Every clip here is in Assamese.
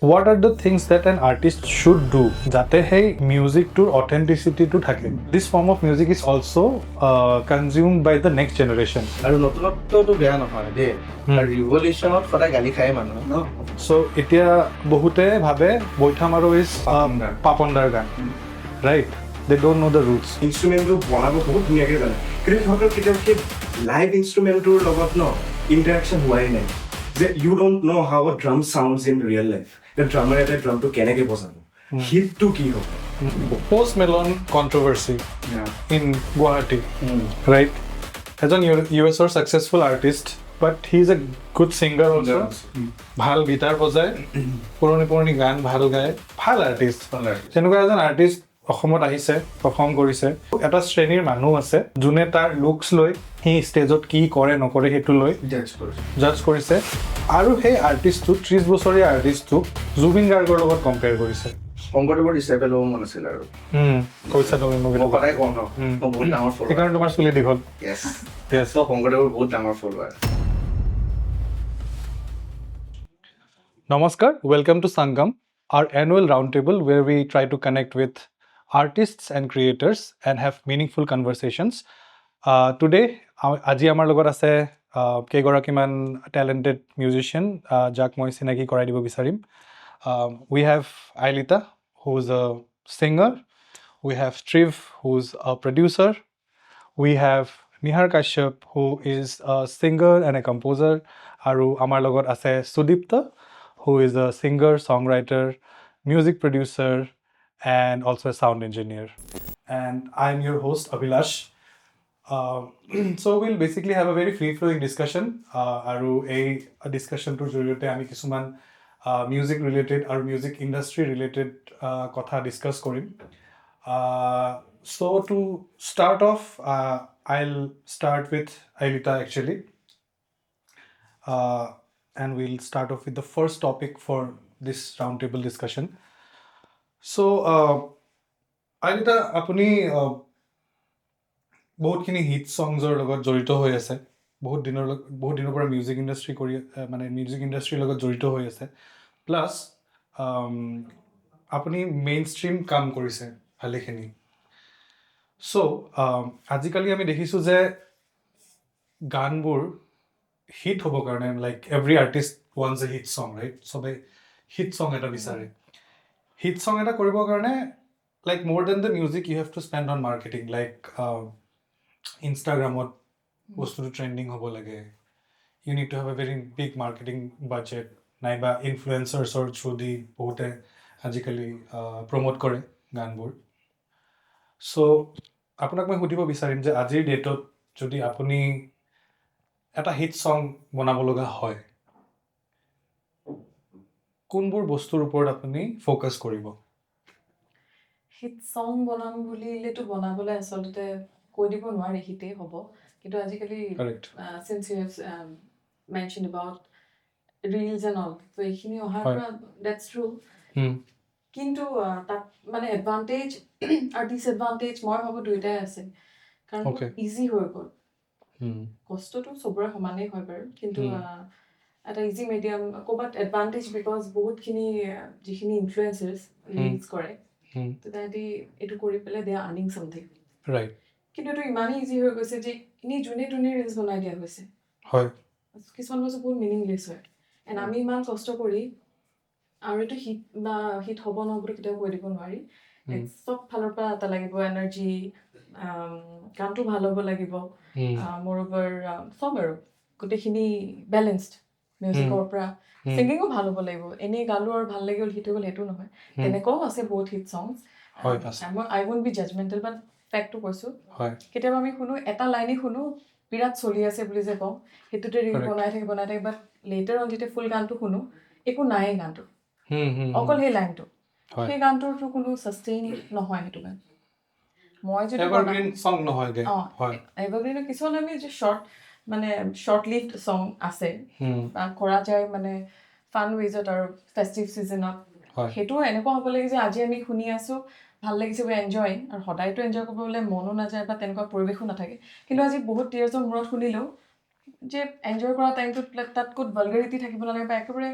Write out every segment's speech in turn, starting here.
what are the things that an artist should do যাতে সেই মিউজিকটোৰ অথেন্টিচিটিটো থাকে? This form of music is also consumed by the next generation. আৰু নতুনত্বটো বেয়া নহয় দেই, ৰিভলিউশ্যনত সদায় গালি খায় মানুহ ন। So এতিয়া বহুতে ভাবে বৈঠামাৰো ইজ পাপনদাৰ গান, right? They don't know the roots. ইনষ্ট্ৰুমেণ্টটো বনাব বহুত ধুনীয়াকৈ জানে, কিন্তু সিহঁতৰ কেতিয়াও সেই লাইভ ইনষ্ট্ৰুমেণ্টটোৰ লগত ইণ্টাৰেকশ্যন হোৱাই নাই। যে U don't no' how a drum sounds in real life. ড্ৰামাৰ এটা ড্ৰামটো কেনেকৈ বজাব, হিটটো কি হ'ব। Post Malone controversy in Guwahati, right? এজন US ৰ successful artist, but he is a good singer also. ভাল গিটাৰ বজায়, পুৰণি গান ভাল গায়, ভাল আৰ্টিষ্ট। তেনেকুৱা এজন আৰ্টিষ্ট অসমত আহিছে, পাৰফৰ্ম কৰিছে। এটা শ্ৰেণীৰ মানুহ আছে যোনে তাৰ লুকছ লৈ সি ষ্টেজত কি কৰে নকৰে সেইটো লৈ জাজ কৰিছে, আৰু সেই আৰ্টিষ্টটো 30 বছৰীয়া আৰ্টিষ্টটোক জুবিন গাৰ্গৰ লগত কম্পেয়াৰ কৰিছে। শংকৰদেৱৰ হিচাপে ল'ব মন আছিল আৰু কৈছা তুমি মোক সদায় কওঁ ন, মই বহুত ডাঙৰ ফলোৱাৰ। সেইকাৰণে তোমাৰ চুলি দীঘল। য়েছ, শংকৰদেৱৰ বহুত ডাঙৰ flower. Namaskar, welcome to Sangam, our annual roundtable where we try to connect with artists and creators and have meaningful conversations. Today, আজি আমাৰ লগত আছে কেইগৰাকীমান talented musician যাক মই চিনাকি কৰাই দিব বিচাৰিম। We have Ailita, who's a singer. We have Triv, who's a producer. We have Nihar Kashyap, who is a singer and a composer. Aru amar logot ase Sudeepta, who is a singer, songwriter, music producer, and also a sound engineer. And I'm your host, Abhilash. So we'll basically have a very free-flowing discussion. Aru a discussion to joriote ami kisuman music related or music industry related kotha discuss korim. So to start off, I'll start with Ailita actually. And we'll start off with the first topic for this roundtable discussion. So, Ailita, apuni বহুতখিনি হিট ছংছৰ লগত জড়িত হৈ আছে, বহুত দিনৰ পৰা মিউজিক ইণ্ডাষ্ট্ৰি কৰি মানে মিউজিক ইণ্ডাষ্ট্ৰিৰ লগত জড়িত হৈ আছে, প্লাছ আপুনি মেইন ষ্ট্ৰীম কাম কৰিছে ভালেখিনি। চ' আজিকালি আমি দেখিছোঁ যে গানবোৰ হিট হ'বৰ কাৰণে like every artist wants a hit song, right? চবে হিট ছং এটা বিচাৰে। হিট ছং এটা কৰিবৰ কাৰণে like more than the music you have to spend on marketing, like ইনষ্টাগ্ৰামত বস্তুটো ট্ৰেণ্ডিং হ'ব লাগে, you need to have a very big marketing budget, নাইবা ইনফ্লুৱেঞ্চাৰ্ছৰ থ্ৰু দি বহুতে আজিকালি প্ৰমোট কৰে গানবোৰ। চ' আপোনাক মই সুধিব বিচাৰিম যে আজিৰ ডেটত যদি আপুনি এটা হিট ছং বনাব লগা হয়, কোনবোৰ বস্তুৰ ওপৰত আপুনি ফ'কাছ কৰিব? হিট ছং বনাম বুলিলেতো বনাবলৈ আচলতে কৈ দিব নোৱাৰি হিটেই হ'ব, কিন্তু আজিকালি since you have mentioned about reels and all, so এইখিনি অহাৰ পৰা that's true, কিন্তু তাত মানে এডভান্টেজ আৰু ডিসএডভান্টেজ মই ভাবোঁ দুয়োটাই আছে, কাৰণ ইজি হৈ গ'ল। কষ্টটো চবৰে সমানেই হয় বাৰু, কিন্তু এটা ইজি মিডিয়াম ক'ৰবাত এডভান্টেজ বিকজ বহুতখিনি যিখিনি ইনফ্লুৱেঞ্চাৰ্ছ ৰিলছ কৰে তো তাহাঁতি এইটো কৰি পেলাই দে আৰ আৰ্নিং চামথিং, ৰাইট? কিন্তু এইটো ইমানেই ইজি হৈ গৈছে যে এনেই যোনে ৰিলছ বনাই দিয়া হৈছে, হয়, কিছুমান বস্তু বহুত মিনিংলেছ হয়। এণ্ড আমি ইমান কষ্ট কৰি আৰু এইটো হিট হ'ব নহ'ব কেতিয়াও কৈ দিব নোৱাৰি। চব ফালৰ পৰা এটা লাগিব এনাৰ্জি, গানটো ভাল হ'ব লাগিব, মোৰঅভাৰ চব আৰু গোটেইখিনি বেলেঞ্চড, মিউজিকৰ পৰা ছিংগিঙো ভাল হ'ব লাগিব। এনেই গালো আৰু ভাল লাগি গ'ল হিট হৈ গ'ল সেইটো নহয়, তেনেকুৱাও আছে বহুত হিট ছংছ। আই ৱন্ট বি জাজমেণ্টেল, বাট ফেক্টটো কৈছোঁ। কেতিয়াবা আমি শুনো এটা লাইনেই শুনো বিৰাট চলি আছে বুলি যে কওঁ, সেইটোতে ৰিল বনাই থাকে বাট লেটাৰ অন যেতিয়া ফুল গানটো শুনো একো নাই গানটো, অকল সেই লাইনটো, সেই গানটোৰতো কোনো ছাষ্টেইন নহয় সেইটো গান। মই যদি এভাৰগ্ৰীণ ছং নহয় দে, এভাৰগ্ৰীণ কিছুমান আমি যে শ্বৰ্ট লিভড ছং আছে বা কৰা যায় মানে ফান ৱেজত আৰু ফেষ্টিভ ছিজনত, সেইটো এনেকুৱা হ'ব লাগে যে আজি আমি শুনি আছোঁ ভাল লাগিছে, উই এনজয়, আৰু সদায়তো এনজয় কৰিবলৈ মনো নাযায় বা তেনেকুৱা পৰিৱেশো নাথাকে, কিন্তু আজি বহুত ইয়াৰ্ছৰ মূৰত শুনিলেও যে এনজয় কৰা টাইমটোত তাত ক'ত ভালগাৰিটি থাকিব নালাগে বা একেবাৰে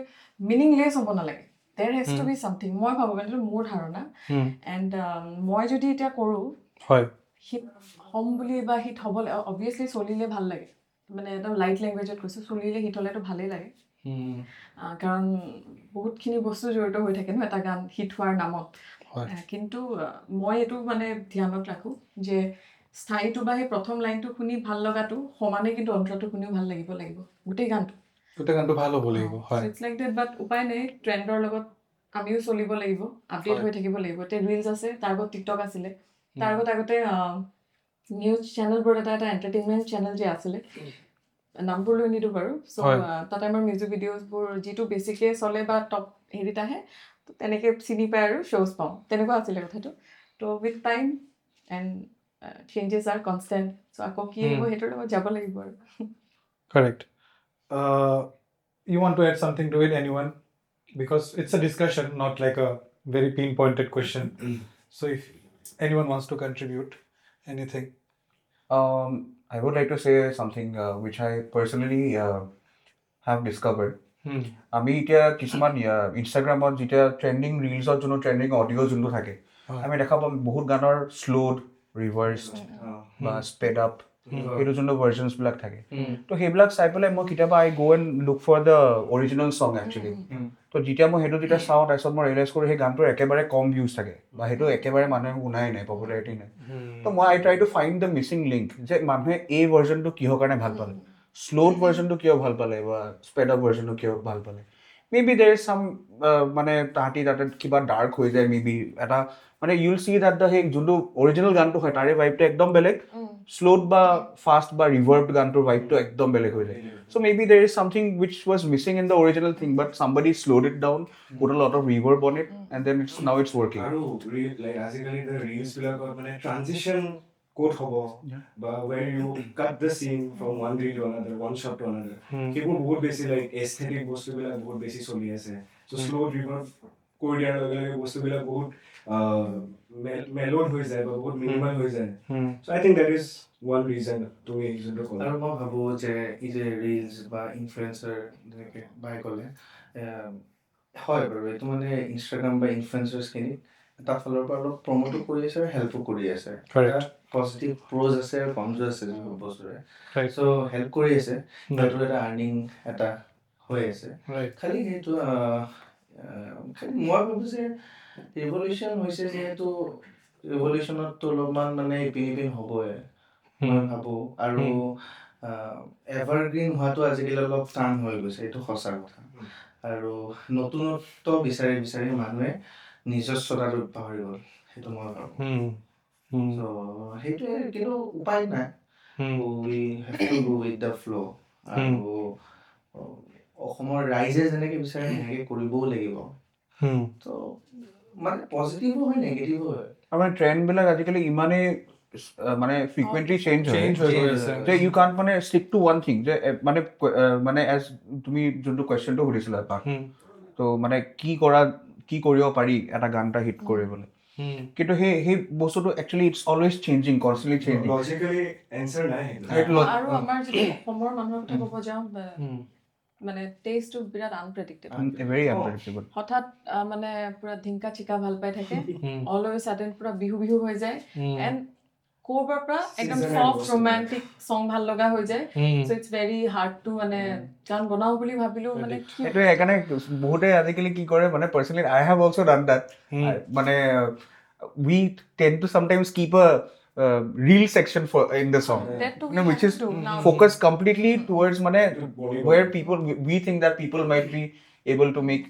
মিনিংলেছ হ'ব নালাগে, there has to be something. মই ভাবো মানে এইটো মোৰ ধাৰণা এণ্ড মই যদি এতিয়া কৰোঁ হয় হিট হ'ম বুলি বা হিট হ'বলৈ অবভিয়াছলি চলিলে ভাল লাগে মানে একদম লাইট লেংগুৱেজত কৈছোঁ চলিলে হিট হ'লেতো ভালেই লাগে কাৰণ বহুতখিনি বস্তু জড়িত হৈ থাকে ন এটা গান হিট হোৱাৰ নামত কিন্তু মই এইটো মানে ধ্যানত ৰাখোঁ যে স্থায়ীটো বা সেই প্ৰথম লাইনটো শুনি ভাল লগাটো সমানে কিন্তু অন্তৰটো শুনিও ভাল লাগিব গোটেই গানটো ভাল হ'ব লাগিব হয় ইটছ লাইক ডেট বাট উপায় নাই ট্ৰেণ্ডৰ লগত আমিও চলিব লাগিব আপডেট হৈ থাকিব লাগিব এতিয়া ৰিলছ আছে তাৰ আগত টিকটক আছিলে তাৰ আগতে নিউজ চেনেলবোৰ এটা এণ্টাৰটেইনমেণ্ট চেনেল যে আছিলে নামবোৰ লৈ নিদিওঁ বাৰু চ' তাতে আমাৰ মিউজিক ভিডিঅ'জবোৰ যিটো বেছিকৈ চলে বা টপ হেৰিত আহে তেনেকৈ চিনি পাই আৰু শ্ব'জ পাওঁ তেনেকুৱা আছিলে কথাটো ত' with time and changes are constant so' আকৌ কি আহিব সেইটোৰ লগত যাব লাগিব আৰু Correct. You want to add something to it, anyone? Because it's a discussion, not like a very pinpointed question. So if anyone wants to contribute anything. I would like to say something which I personally have discovered. আমি এতিয়া কিছুমান ইনষ্টাগ্ৰামত যেতিয়া ট্ৰেণ্ডিং ৰিলছত যোনটো ট্ৰেণ্ডিং অডিঅ' যোনটো থাকে আমি দেখা পাম বহুত গানৰ শ্ল'ড ৰিভাৰ্ছড বা স্পেড আপ সেইটো যোনটো ভাৰ্জনছবিলাক থাকে তো সেইবিলাক চাই পেলাই মই কেতিয়াবা I go' and look for the original song actually তো যেতিয়া মই সেইটো যেতিয়া চাওঁ তাৰপিছত মই ৰিয়েলাইজ কৰোঁ সেই গানটোৰ একেবাৰে কম ভিউজ থাকে বা সেইটো একেবাৰে মানুহে শুনাই নাই পপুলাৰিটি নাই তো মই I try to find the missing link যে মানুহে এই ভাৰ্জনটো কিহৰ কাৰণে ভাল পালে শ্ল'ড ভাৰ্জনটো কিয় ভাল পালে বা স্পেড আপ ভাৰ্জনটো কিয় ভাল পালে মেবি দেৰ ইজ চাম মানে তাহাঁতি তাতে কিবা ডাৰ্ক হৈ যায় মেবি এটা মানে ইউল চি দেট দ্য সেই যোনটো অৰিজিনেল গানটো হয় তাৰে ভাইবটো একদম বেলেগ শ্ল'ড বা ফাষ্ট বা ৰিভাৰ্বড গানটোৰ ভাইবটো একদম বেলেগ হৈ যায় so' maybe there is something which was missing in the original thing but somebody slowed it down put a lot of reverb on it and then it's now it's working আৰু আজিকালি ৰিলছবিলাকত মানে ট্ৰানজিশ্যন ক'ত হ'ব বা where you cut the scene from one reel to another, one shot to another. সেইবোৰ বহুত বেছি লাইক এস্থেটিক বস্তুবিলাক বহুত বেছি চলি আছে চ' শ্ল' ৰিভাৰ্ব কৰি দিয়াৰ লগে লগে বস্তুবিলাক বহুত মেলোড হৈ যায় বা বহুত মিনিমাল হৈ যায় so' I think that is one reason তুমি যোনটো ক'লা আৰু মই ভাবোঁ যে এই যে ৰিলছ বা ইনফ্লুৱেঞ্চাৰ যেনেকৈ বাই ক'লে হয় বাৰু এইটো মানে ইনষ্টাগ্ৰাম বা ইনফ্লুৱেঞ্চাৰ্ছখিনি এটা ফালৰ পৰা অলপ প্ৰমোটো কৰি আছে আৰু হেল্পো কৰি আছে পজিটিভ প্ৰ'জ আছে আৰু কনজো আছে যিবোৰ বস্তুৰে চ' হেল্প কৰি আছে সিহঁতৰ এটা আৰ্নিং এটা হৈ আছে খালি সেইটো খালি মই ভাবোঁ যে ৰিভলিউশ্যন হৈছে যিহেতু ৰিভলিউশ্যনততো অলপমান মানে ইপিন হ'বই মই ভাবোঁ আৰু এভাৰগ্ৰীণ হোৱাটো আজিকালি অলপ টান হৈ গৈছে এইটো সঁচা কথা আৰু নতুনত্ব বিচাৰি বিচাৰি মানুহে নিজস্বতাটো পাহৰি গ'ল সেইটো মই ভাবোঁ চ' সেইটোৱে কিন্তু উপায় নাই we have to go with the flow' আৰু অসমৰ ৰাইজে যেনেকৈ বিচাৰে সেনেকৈ কৰিবও লাগিব ত' মানে পজিটিভো হয় নেগেটিভো হয় আমাৰ ট্ৰেণ্ডবিলাক আজিকালি ইমানেই মানে ফ্ৰিকুৱেণ্টলি চেঞ্জ হৈ গৈ আছে যে ইউ কাণ্ট মানে ষ্টিক টু ওৱান থিং যে মানে এজ তুমি যোনটো কুৱেশ্যনটো সুধিছিলা তাক তো মানে কি কৰিব পাৰি এটা গান এটা হিট কৰিবলৈ কিন্তু সেই বস্তুটো actually it's always changing constantly changing logically answer নাই আৰু আমাৰ যদি অসমৰ মানুহৰ কথা ক'ব যাওঁ মানে টেষ্টটো বিৰাট আনপ্ৰেডিক্টেবল ভেৰি আনপ্ৰেডিক্টেবল হঠাৎ মানে পুৰা ধিংকা চিকা ভাল পাই থাকে অল অফ এ ছাডেন পুৰা বিহু হৈ যায় এণ্ড ক'ৰবাৰ পৰা একদম চফ্ট ৰোমান্টিক চং ভাল লগা হৈ যায় চ' ইটছ ভেৰি হাৰ্ড টু মানে গান বনাওঁ বুলি ভাবিলেও মানে সেইটোৱে সেইকাৰণে বহুতে আজিকালি কি কৰে মানে personally I have also' done that মানে we tend to sometimes keep a reel section in the song which is focused completely towards mane where we think that people might be able to make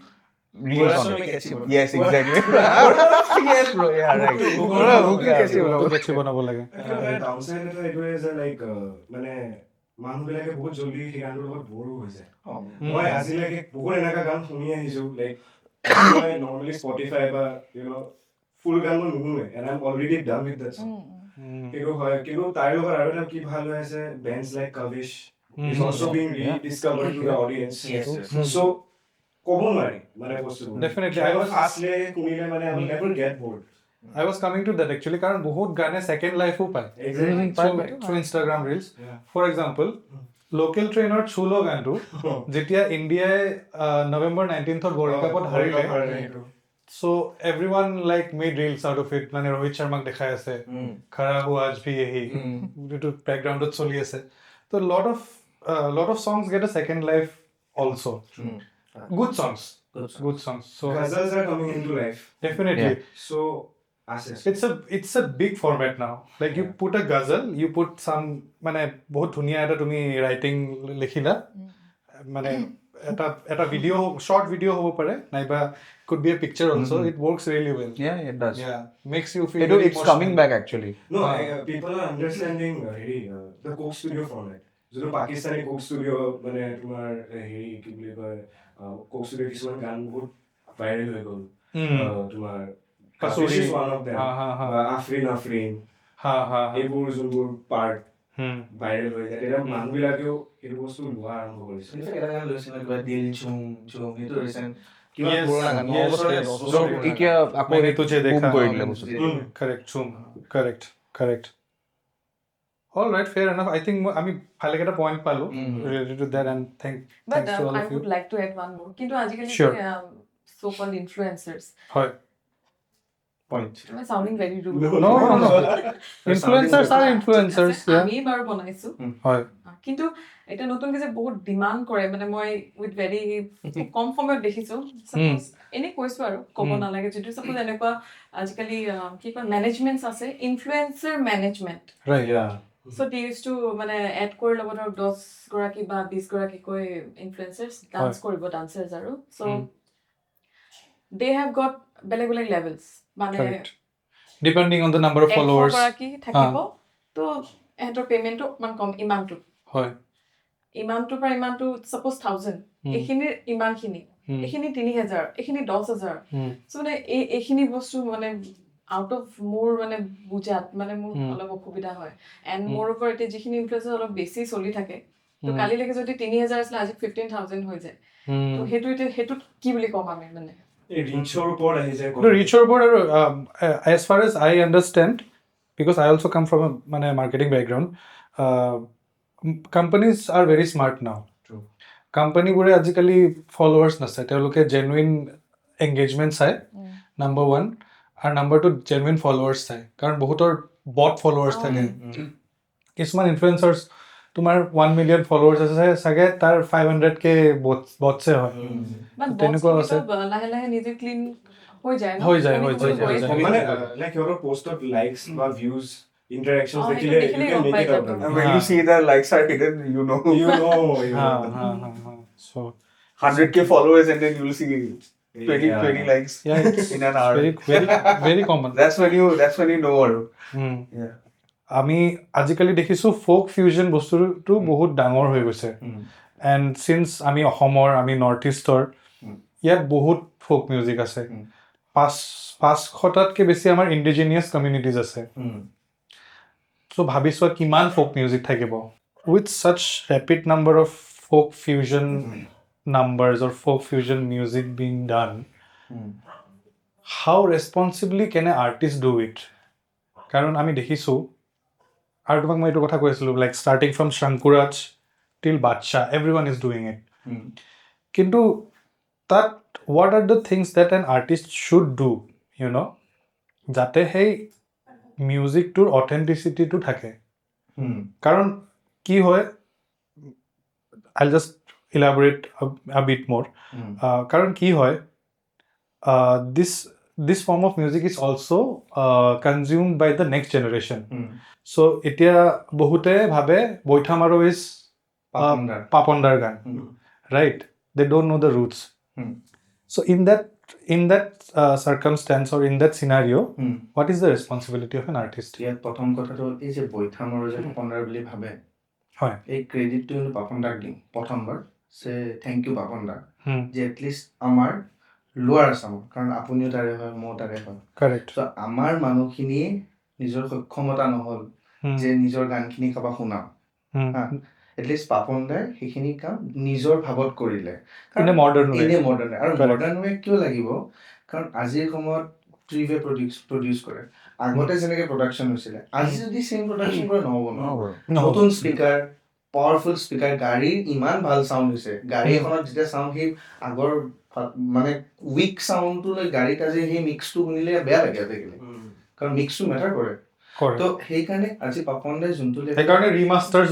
reels on it. Yes, exactly. Yes bro, yeah, right. বনাব লাগে ডাউনসাইড এটা এইটোৱে যে লাইক মানে মানুহবিলাকে বহুত জলদি সেই গানটোৰ লগত বৰো হৈ যায় মই আজিলৈকে বহুত এনেকুৱা গান শুনি আহিছোঁ লাইক মই নৰ্মেলি স্পটিফাই বা ফুল গান মই নুশুনোৱে and I am already done with that song কিন্তু হয় কিন্তু তাৰ লগত আৰু এটা কি ভাল হৈ আছে bands like Kavish is also' being rediscovered to the audience so' ক'ব নোৱাৰি মানে বস্তুবোৰ Definitely. ফাৰ্ষ্টলি শুনিলে মানে I will never get bored I was coming to that actually কাৰণ বহুত গানে ছেকেণ্ড লাইফো পায় Exactly. through Instagram reels. For example, local ট্ৰেইনৰ চুলো গানটো যেতিয়া ইণ্ডিয়াই নৱেম্বৰ 19th ৱৰ্ল্ড কাপত হাৰিলে so everyone like made reels out of it মানে ৰোহিত শৰ্মাক দেখাই আছে খৰা হুৱা আজ ভি यही যেটো ব্যাকগ্ৰাউণ্ডত চলি আছে so lot of songs get a second life also good songs so ghazals are coming into life definitely so it's a big format now like you put a ghazal you put some মানে বহুত ধুনীয়া এটা তুমি ৰাইটিং লিখিলা মানে এটা ভিডিও short video হ'ব পাৰে নাইবা could be a picture also it works really well Yeah, it does. yeah makes you feel It's emotional. coming back actually. no people are understanding the Coke Studio format যেটো পাকিস্তানী Coke Studio মানে তোমাৰ কি বুলি কয় Coke Studio কিছুমান গান বহুত ভাইৰেল হৈ গ'ল তোমাৰ Kasuri is one of them Afrin এইবোৰ যোনবোৰ পাৰ্ট ভাইৰেল হৈ যায় তেতিয়া মানুহবিলাকেও এইটো বস্তু লোৱা আৰম্ভ কৰিছে এটা গান লৈছিলে কিবা দিল ঝুম ঝুম এইটো ৰিচেণ্ট কিবা Yes, পুৰণা গান yes, So এতিয়া আকৌ मैंने तुझे boom देखा কৰি দিলে বস্তুটো। correct zoom correct all right fair enough I think আমি ভালে এটা পইণ্ট পালো related to that and But thanks to all I of you would like to add one more. কিন্তু আজিকালি Sure. so-called influencers. হয় point Am I sounding very rude? no influencers are influencers yeah আমি বাৰু বনাইছো হয় কিন্তু এটা নতুনকে যে বহুত ডিমাণ্ড কৰে মানে মই উইথ ভেৰি কম সময়ত দেখিছো সাপোজ এনে কৈছো আৰু ক'ব নালাগে যদি সাপোজ এনেকুৱা আজিকালি কি কয় মেনেজমেণ্টছ আছে influencer management right yeah so' they use to মানে এড কৰি ল'ব ধৰক 10 গৰাকী বা 20 গৰাকীকৈ ইনফ্লুৱেঞ্চাৰ্ছ ডান্স কৰিব ডান্সাৰ্ছ আৰু চ' দে হেভ গট বেলেগ বেলেগ লেভেলছ মানে correct depending on the number of 100 followers গৰাকী থাকিব তো এহঁতৰ পে'মেণ্টটো অকমান কম ইমানটো হয় ইমানটোৰ পৰা ইমানটো ছাপ'জ 1000 এইখিনিৰ ইমানখিনি এইখিনি 3000 এইখিনি 10000 চ' মানে এইখিনি বস্তু মানে আউট অফ মোৰ মানে বুজাত মানে মোৰ অলপ অসুবিধা হয় এণ্ড মোৰ ওপৰত এতিয়া যিখিনি ইনফ্লুৱেঞ্চাৰ অলপ বেছি চলি থাকে তো কালিলৈকে যদি 3000 আছিলে আজি 15000 হৈ যায় তো সেইটোত কি বুলি ক'ম আমি মানে ৰিচৰ ওপৰত আহি যায় no reach over board as far as I understand because I also come from a মানে marketing background companies are very smart now True. company বোৰে আজিকালি followers নাচায় তেওঁলোকে genuine engagement চায় number 1 আৰু number 2 genuine followers চায় কাৰণ বহুতৰ bot followers থাকে কিছুমান influencers তোমাৰ 1 million followers আছে চাগে তাৰ 500k bots হয় বাট তেনেকুৱা আছে লাহে লাহে নিজে ক্লিন হৈ যায় হৈ যায় মানে লাইক সিহঁতৰ পোষ্টত লাইকস বা ভিউজ interactions Oh, দেখিলে you দেখিলে can গম make পাই it out যাব। of When you see the likes are hidden, you know you ha know ha ha so 100k followers and then you'll see 20 Yeah. 20 likes yeah it's in an hour. very common That's when you know. Yeah. আমি আজিকালি দেখিছোঁ ফ'ক ফিউজন বস্তুটো বহুত ডাঙৰ হৈ গৈছে এণ্ড চিন্স আমি অসমৰ আমি নৰ্থ ইষ্টৰ ইয়াত বহুত ফ'ক মিউজিক আছে 500টাতকৈ বেছি আমাৰ ইণ্ডিজিনিয়াছ কমিউনিটিজ আছে চ' ভাবিছোৱা কিমান ফ'ক মিউজিক থাকিব with ছাচ rapid number of folk fusion numbers or folk fusion music being done how responsibly can an artist do it কাৰণ আমি দেখিছোঁ আৰু তোমাক মই এইটো কথা কৈ আছিলোঁ like starting from Shankuraj till Badshah everyone is doing it কিন্তু তাত what are the things that an artist should do you know' যাতে সেই মিউজিকটোৰ অথেণ্টিচিটিটো থাকে কাৰণ কি হয় I'll just elaborate a bit more কাৰণ কি হয় this form of music is also consumed by the next generation so এতিয়া বহুতে ভাবে বৈঠামাৰো is পাপনদাৰ গান right they don't know the roots so in that circumstance or in that scenario what is the responsibility of an artist ইয়াত প্ৰথম কথাটো হ'ল এই যে বৈঠামৰ যে পাপনদাৰ বুলি ভাবে হয় এই ক্ৰেডিটটো কিন্তু পাপনদাক দিম প্ৰথমবাৰ সে থেংক ইউ পাপনদাক যে এটলিষ্ট আমাৰ লোৱাৰ আছামৰ কাৰণ আপুনিও তাৰে হয় ময়ো তাৰে হয় correct চ' আমাৰ মানুহখিনিয়ে নিজৰ সক্ষমতা নহ'ল যে নিজৰ গানখিনি কাৰোবাক শুনাম হা এটলিষ্ট পাপনদাই সেইখিনি কাম নিজৰ ভাৱত কৰিলে in a modern way আৰু মডাৰ্ণ ৱে কিয় লাগিব কাৰণ আজিৰ সময়ত ট্ৰিভে প্ৰডিউচ কৰে আগতে যেনেকৈ প্ৰডাকশ্যন হৈছিলে আজি যদি চেম প্ৰডাকশ্যন কৰে নহ'ব নতুন স্পীকাৰ পাৱাৰফুল স্পীকাৰ, গাড়ীৰ ইমান ভাল চাউণ্ড হৈছে, গাড়ী এখনত যেতিয়া চাউণ্ড সেই আগৰ মানে উইক চাউণ্ডটো লৈ গাড়ীত আজি সেই মিক্সটো শুনিলে বেয়া লাগে আজিকালি, কাৰণ মিক্সটো মেটাৰ কৰে। তো সেইকাৰণে আজি পাপন দাই যোনটো সেইকাৰণে ৰিমাষ্টাৰ্ছ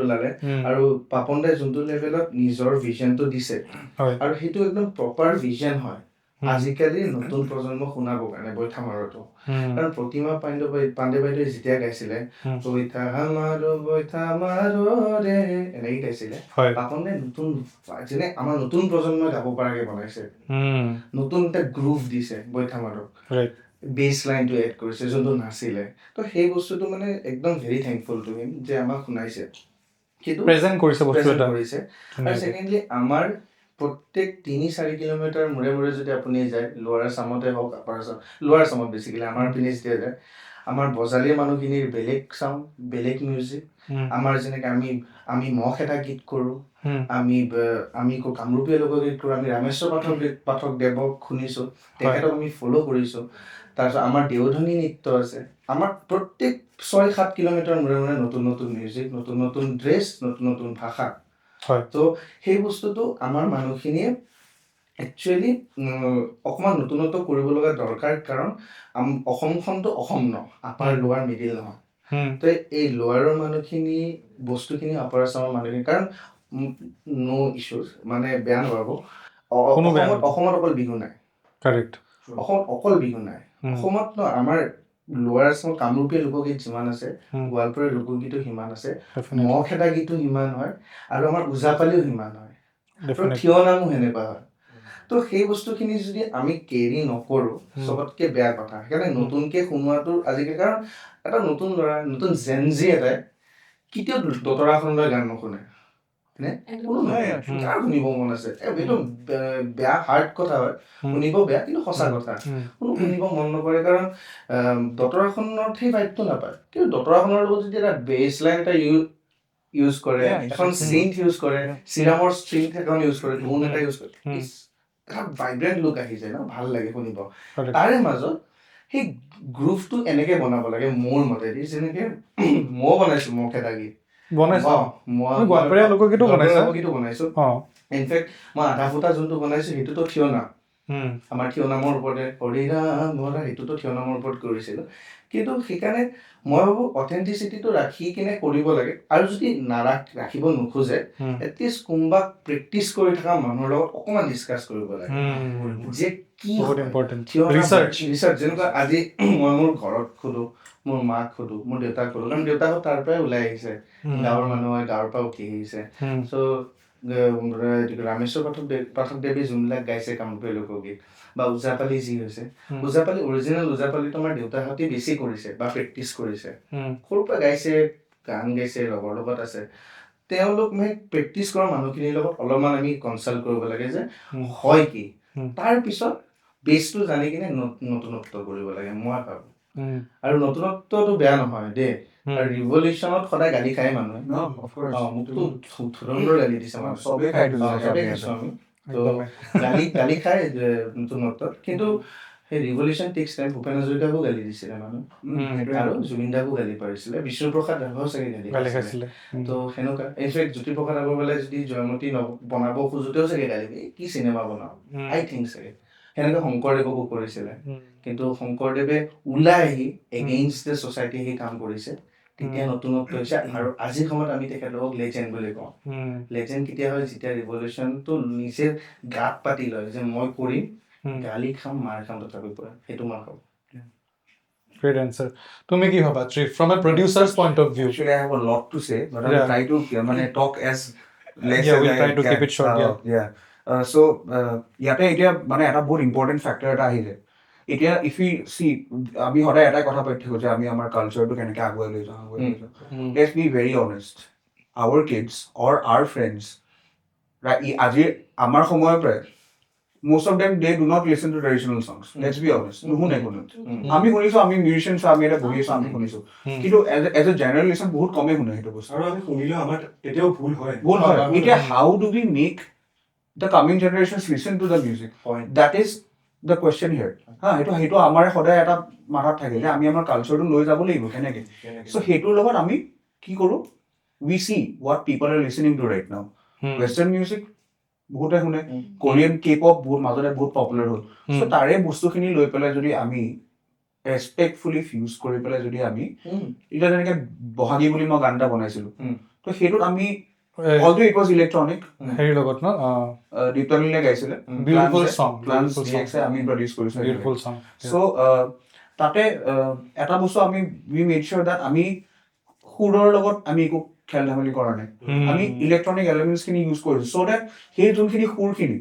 ওলালে আৰু পাপন দাই যোনটো লেভেলত নিজৰ ভিজনটো দিছে আৰু সেইটো একদম প্ৰপাৰ ভিজন হয় আজিকালি নতুন প্ৰজন্মক শুনাবৰ কাৰণে বৈঠা মাৰতো। কাৰণ প্ৰতিমা পাণ্ডে বাইদেৱে যেতিয়া গাইছিলে বৈঠা মাৰো ৰে এনেকে গাইছিলে, পাপন দাই নতুন যেনে আমাৰ নতুন প্ৰজন্মই গাব পৰাকে বনাইছে, নতুন এটা গ্ৰুভ দিছে বৈঠা মাৰক, বেছ লাইনটো এড কৰিছে যোনটো নাছিলে। তো সেই বস্তুটো মানে একদম ভেৰি থেংকফুল টু হিম যে আমাক শুনাইছে, সেইটো প্ৰেজেণ্ট কৰিছে। আৰু ছেকেণ্ডলি আমাৰ প্ৰত্যেক 3-4 কিলোমিটাৰ মূৰে মূৰে যদি আপুনি যায়, লোৱাৰ আছামতে হওক আপাৰ আছাম, লোৱাৰ আছামত বেছিকেলি আমাৰ পিনে যেতিয়া যায়, আমাৰ বজালী মানুহখিনিৰ বেলেগ চাউণ্ড, বেলেগ মিউজিক। আমাৰ যেনেকৈ আমি মহ এটা গীত কৰোঁ, আমি কামৰূপীয়া লোকগীত কৰোঁ, আমি ৰামেশ্বৰ পাঠক দেৱক শুনিছোঁ, তেখেতক আমি ফ'ল' কৰিছোঁ। তাৰপিছত আমাৰ দেওধনী নৃত্য আছে। আমাৰ প্ৰত্যেক 6-7 কিলোমিটাৰ মূৰে মূৰে নতুন নতুন মিউজিক, নতুন নতুন ড্ৰেছ, নতুন নতুন ভাষা। তো সেই বস্তুটো আমাৰ মানুহখিনিয়ে একচুৱেলি অকণমান নতুনত্ব কৰিব লগা দৰকাৰ, কাৰণ অসমখনতো অসম ন, আপাৰ লোৱাৰ মিডিল নহয়। তো এই লোৱাৰৰ মানুহখিনি বস্তুখিনি আপাৰ আছামৰ মানুহখিনি, কাৰণ ন' ইছ্যুজ মানে বেয়া নাপাব, অসমত অকল বিহু নাই, অসমত অকল বিহু নাই, অসমত ন আমাৰ লোৱাৰ আছামত কামৰূপীয়া লোকগীত যিমান আছে, গোৱালপাৰীয়া লোকগীতো সিমান আছে, মহ খেদা গীতো সিমান হয়, আৰু আমাৰ ওজাপালিও সিমান হয়, আৰু থিয় নামো সেনেকুৱা হয়। তো সেই বস্তুখিনি যদি আমি কেৰি নকৰোঁ, চবতকৈ বেয়া কথা। সেইকাৰণে নতুনকৈ শুনোৱাটো আজিকালি, কাৰণ এটা নতুন ল'ৰা, নতুন জেনজি এটাই কেতিয়াও দতৰাখনলৈ গান নুশুনে, কাৰ শুনিব মন আছে? এইটো বেয়া হাৰ্ড কথা হয়, শুনিব বেয়া কিন্তু সঁচা কথা, কোনো শুনিব মন নকৰে, কাৰণ দতৰাখনত সেই ভাইবটো নাপায়। কিন্তু দতৰাখনৰ লগত যদি এটা বেছ লাইন এটা ইউজ কৰে, এখন চিন্থ ইউজ কৰে, চিৰামৰ ষ্ট্ৰিং এখন ইউজ কৰে, ধুন এটা ইউজ কৰে, এটা ভাইব্ৰেণ্ট লুক আহি যায় ন, ভাল লাগে শুনিব। তাৰে মাজত সেই গ্ৰুভটো এনেকে বনাব লাগে মোৰ মতেদি, যেনেকে ময়ো বনাইছো মহ খেদা গীত, গোৱালপাৰীয়া লোকগীতো বনাইছো। ইনফেক্ট মই আধা ফুটা যোনটো বনাইছো সেইটোতো থিয় নাম, আমাৰ থিয় নামৰ ওপৰতে হৰিৰাম সেইটোতো থিয় নামৰ ওপৰত কৰিছিলো। কিন্তু সেইকাৰণে মই ভাবোঁ অথেণ্টিচিটিটো ৰাখি কিনে কৰিব লাগে, আৰু যদি ৰাখিব নোখোজে এটলিষ্ট কোনোবাক প্ৰেক্টিচ কৰি থকা মানুহৰ লগত অকণমান ডিছকাছ কৰিব লাগে যে কি ৰিচাৰ্চ। যেনেকুৱা আজি মই মোৰ ঘৰত সোধোঁ, মোৰ মাক সোধোঁ, মোৰ দেউতাক সোধোঁ, কাৰণ দেউতাকো তাৰ পৰাই ওলাই আহিছে, গাঁৱৰ মানুহ হয়, গাঁৱৰ পৰা উঠি আহিছে। চ' ৰামেশ্বৰ পাঠক দেৱে যোনবিলাক গাইছে কামৰূপীয়া লোকগীত, বা ওজাপালি যি হৈছে, ওজাপালি অৰিজিনেল ওজাপালিটো আমাৰ দেউতাহঁতে বেছি কৰিছে বা প্ৰেক্টিচ কৰিছে, সৰুৰ পৰা গাইছে, গান গাইছে, লগৰ লগত আছে। তেওঁলোক মানে প্ৰেক্টিচ কৰা মানুহখিনিৰ লগত অলপমান আমি কনচাল্ট কৰিব লাগে যে হয় কি, তাৰপিছত বেছটো জানি কিনে নতুনত্ব কৰিব লাগে, মই ভাবোঁ। আৰু নতুনত্বটো বেয়া নহয় দেই, আৰু ৰিভলিউচনত সদায় গালি খায় মানুহে, মোকতো ধুৰন্ধৰ গালি দিছে মানুহে, চবেই খাইছো আমি, তো গালি খায় নতুনত্বত। কিন্তু সেই ৰিভলিউচন টেক্স টাইম, ভূপেন হাজৰিকাকো গালি দিছিলে মানুহ, আৰু জুবিন দাকো গালি পাৰিছিলে, বিষ্ণুপ্ৰসাদ ৰাভাও চাগে গালি খাইছিলে। তো সেনেকুৱা, ইনফেক্ট জ্যোতিপ্ৰসাদ আগৰৱালাই যদি জয়মতী বনাব খোজোতেও চাগে গালি দিয়ে, কি চিনেমা বনাও, আই থিংক চাগে সেনেকৈ শংকৰদেৱকো কৰিছিলে। কিন্তু শংকৰদেৱে ওলাই আহি এগেইনষ্ট দ্য ছ'চাইটি সেই কাম কৰিছে, তেতিয়া নতুনত্ব হৈছে। আৰু আজিৰ সময়ত আমি তেখেতলোকক লেজেণ্ড বুলি কওঁ। লেজেণ্ড কেতিয়া হয়, যেতিয়া ৰিভলিউচনটো নিজে গাত পাতি লয় যে মই কৰিম, গালি খাম, মাৰ খাম, তথাপি কৰিম, সেইটো মই ভাবোঁ। Great answer. তুমি কি ভাবা, Triv, from a producer's point of view? Actually, I have a lot to say, but I will try to talk as less as we'll try to keep it short. So, ইয়াতে এতিয়া মানে এটা বহুত ইম্পৰ্টেণ্ট ফেক্টৰ এটা আহি যায়। এতিয়া ইফ ইউ চি, আমি সদায় এটাই কথা পাতি থাকোঁ যে আমি আমাৰ কালচাৰটো কেনেকৈ আগুৱাই লৈ যাওঁ। Let's be very honest, our kids or our friends, আজি আমাৰ সময়ৰ পৰাই most of them they do not listen to traditional songs. Let's be honest. নুশুনে কোনো। আমি শুনিছোঁ, আমি মিউজিচিয়ানছ, আমি এটা বহি আছোঁ, আমি শুনিছোঁ, কিন্তু এজ এ জেনেৰেল লিচন বহুত কমেই শুনে সেইটো বস্তু, আৰু আমি শুনিলেও আমাৰ এতিয়াও ভুল হয়। এতিয়া how do we make the coming generations listen to the music, that is the question here. সেইটো আমাৰ সদায় এটা মাথাত থাকে যে আমি আমাৰ কালচাৰটো লৈ যাব লাগিব কেনেকৈ। চ' সেইটোৰ লগত আমি কি কৰোঁ, we see what people are listening to right now. Western music, বহুতে শুনে, কোৰিয়ান K-pop বহুত মাজতে বহুত পপুলাৰ হ'ল। So তাৰে বস্তুখিনি লৈ পেলাই যদি আমি ৰেচপেক্টফুলি ফিউজ কৰি পেলাই যদি আমি এতিয়া যেনেকে বহাগী বুলি মই গান এটা বনাইছিলো, তো সেইটোত আমি অলটো ইট ৱাজ ইলেক্ট্ৰনিক, হেৰিৰ লগত ন দীপ্তনীলে গাইছিলে, বিউটিফুল সং, আমি প্ৰডিউচ কৰিছো। বিউটিফুল সং। চ' তাতে এটা বস্তু আমি উই মেড চিয়ৰ দেট আমি সুৰৰ লগত আমি একো খেল ধেমালি কৰা নাই, আমি ইলেক্ট্ৰনিক এলিমেণ্টছ খিনি ইউজ কৰিছো চ' দেট সেই যোনখিনি সুৰখিনি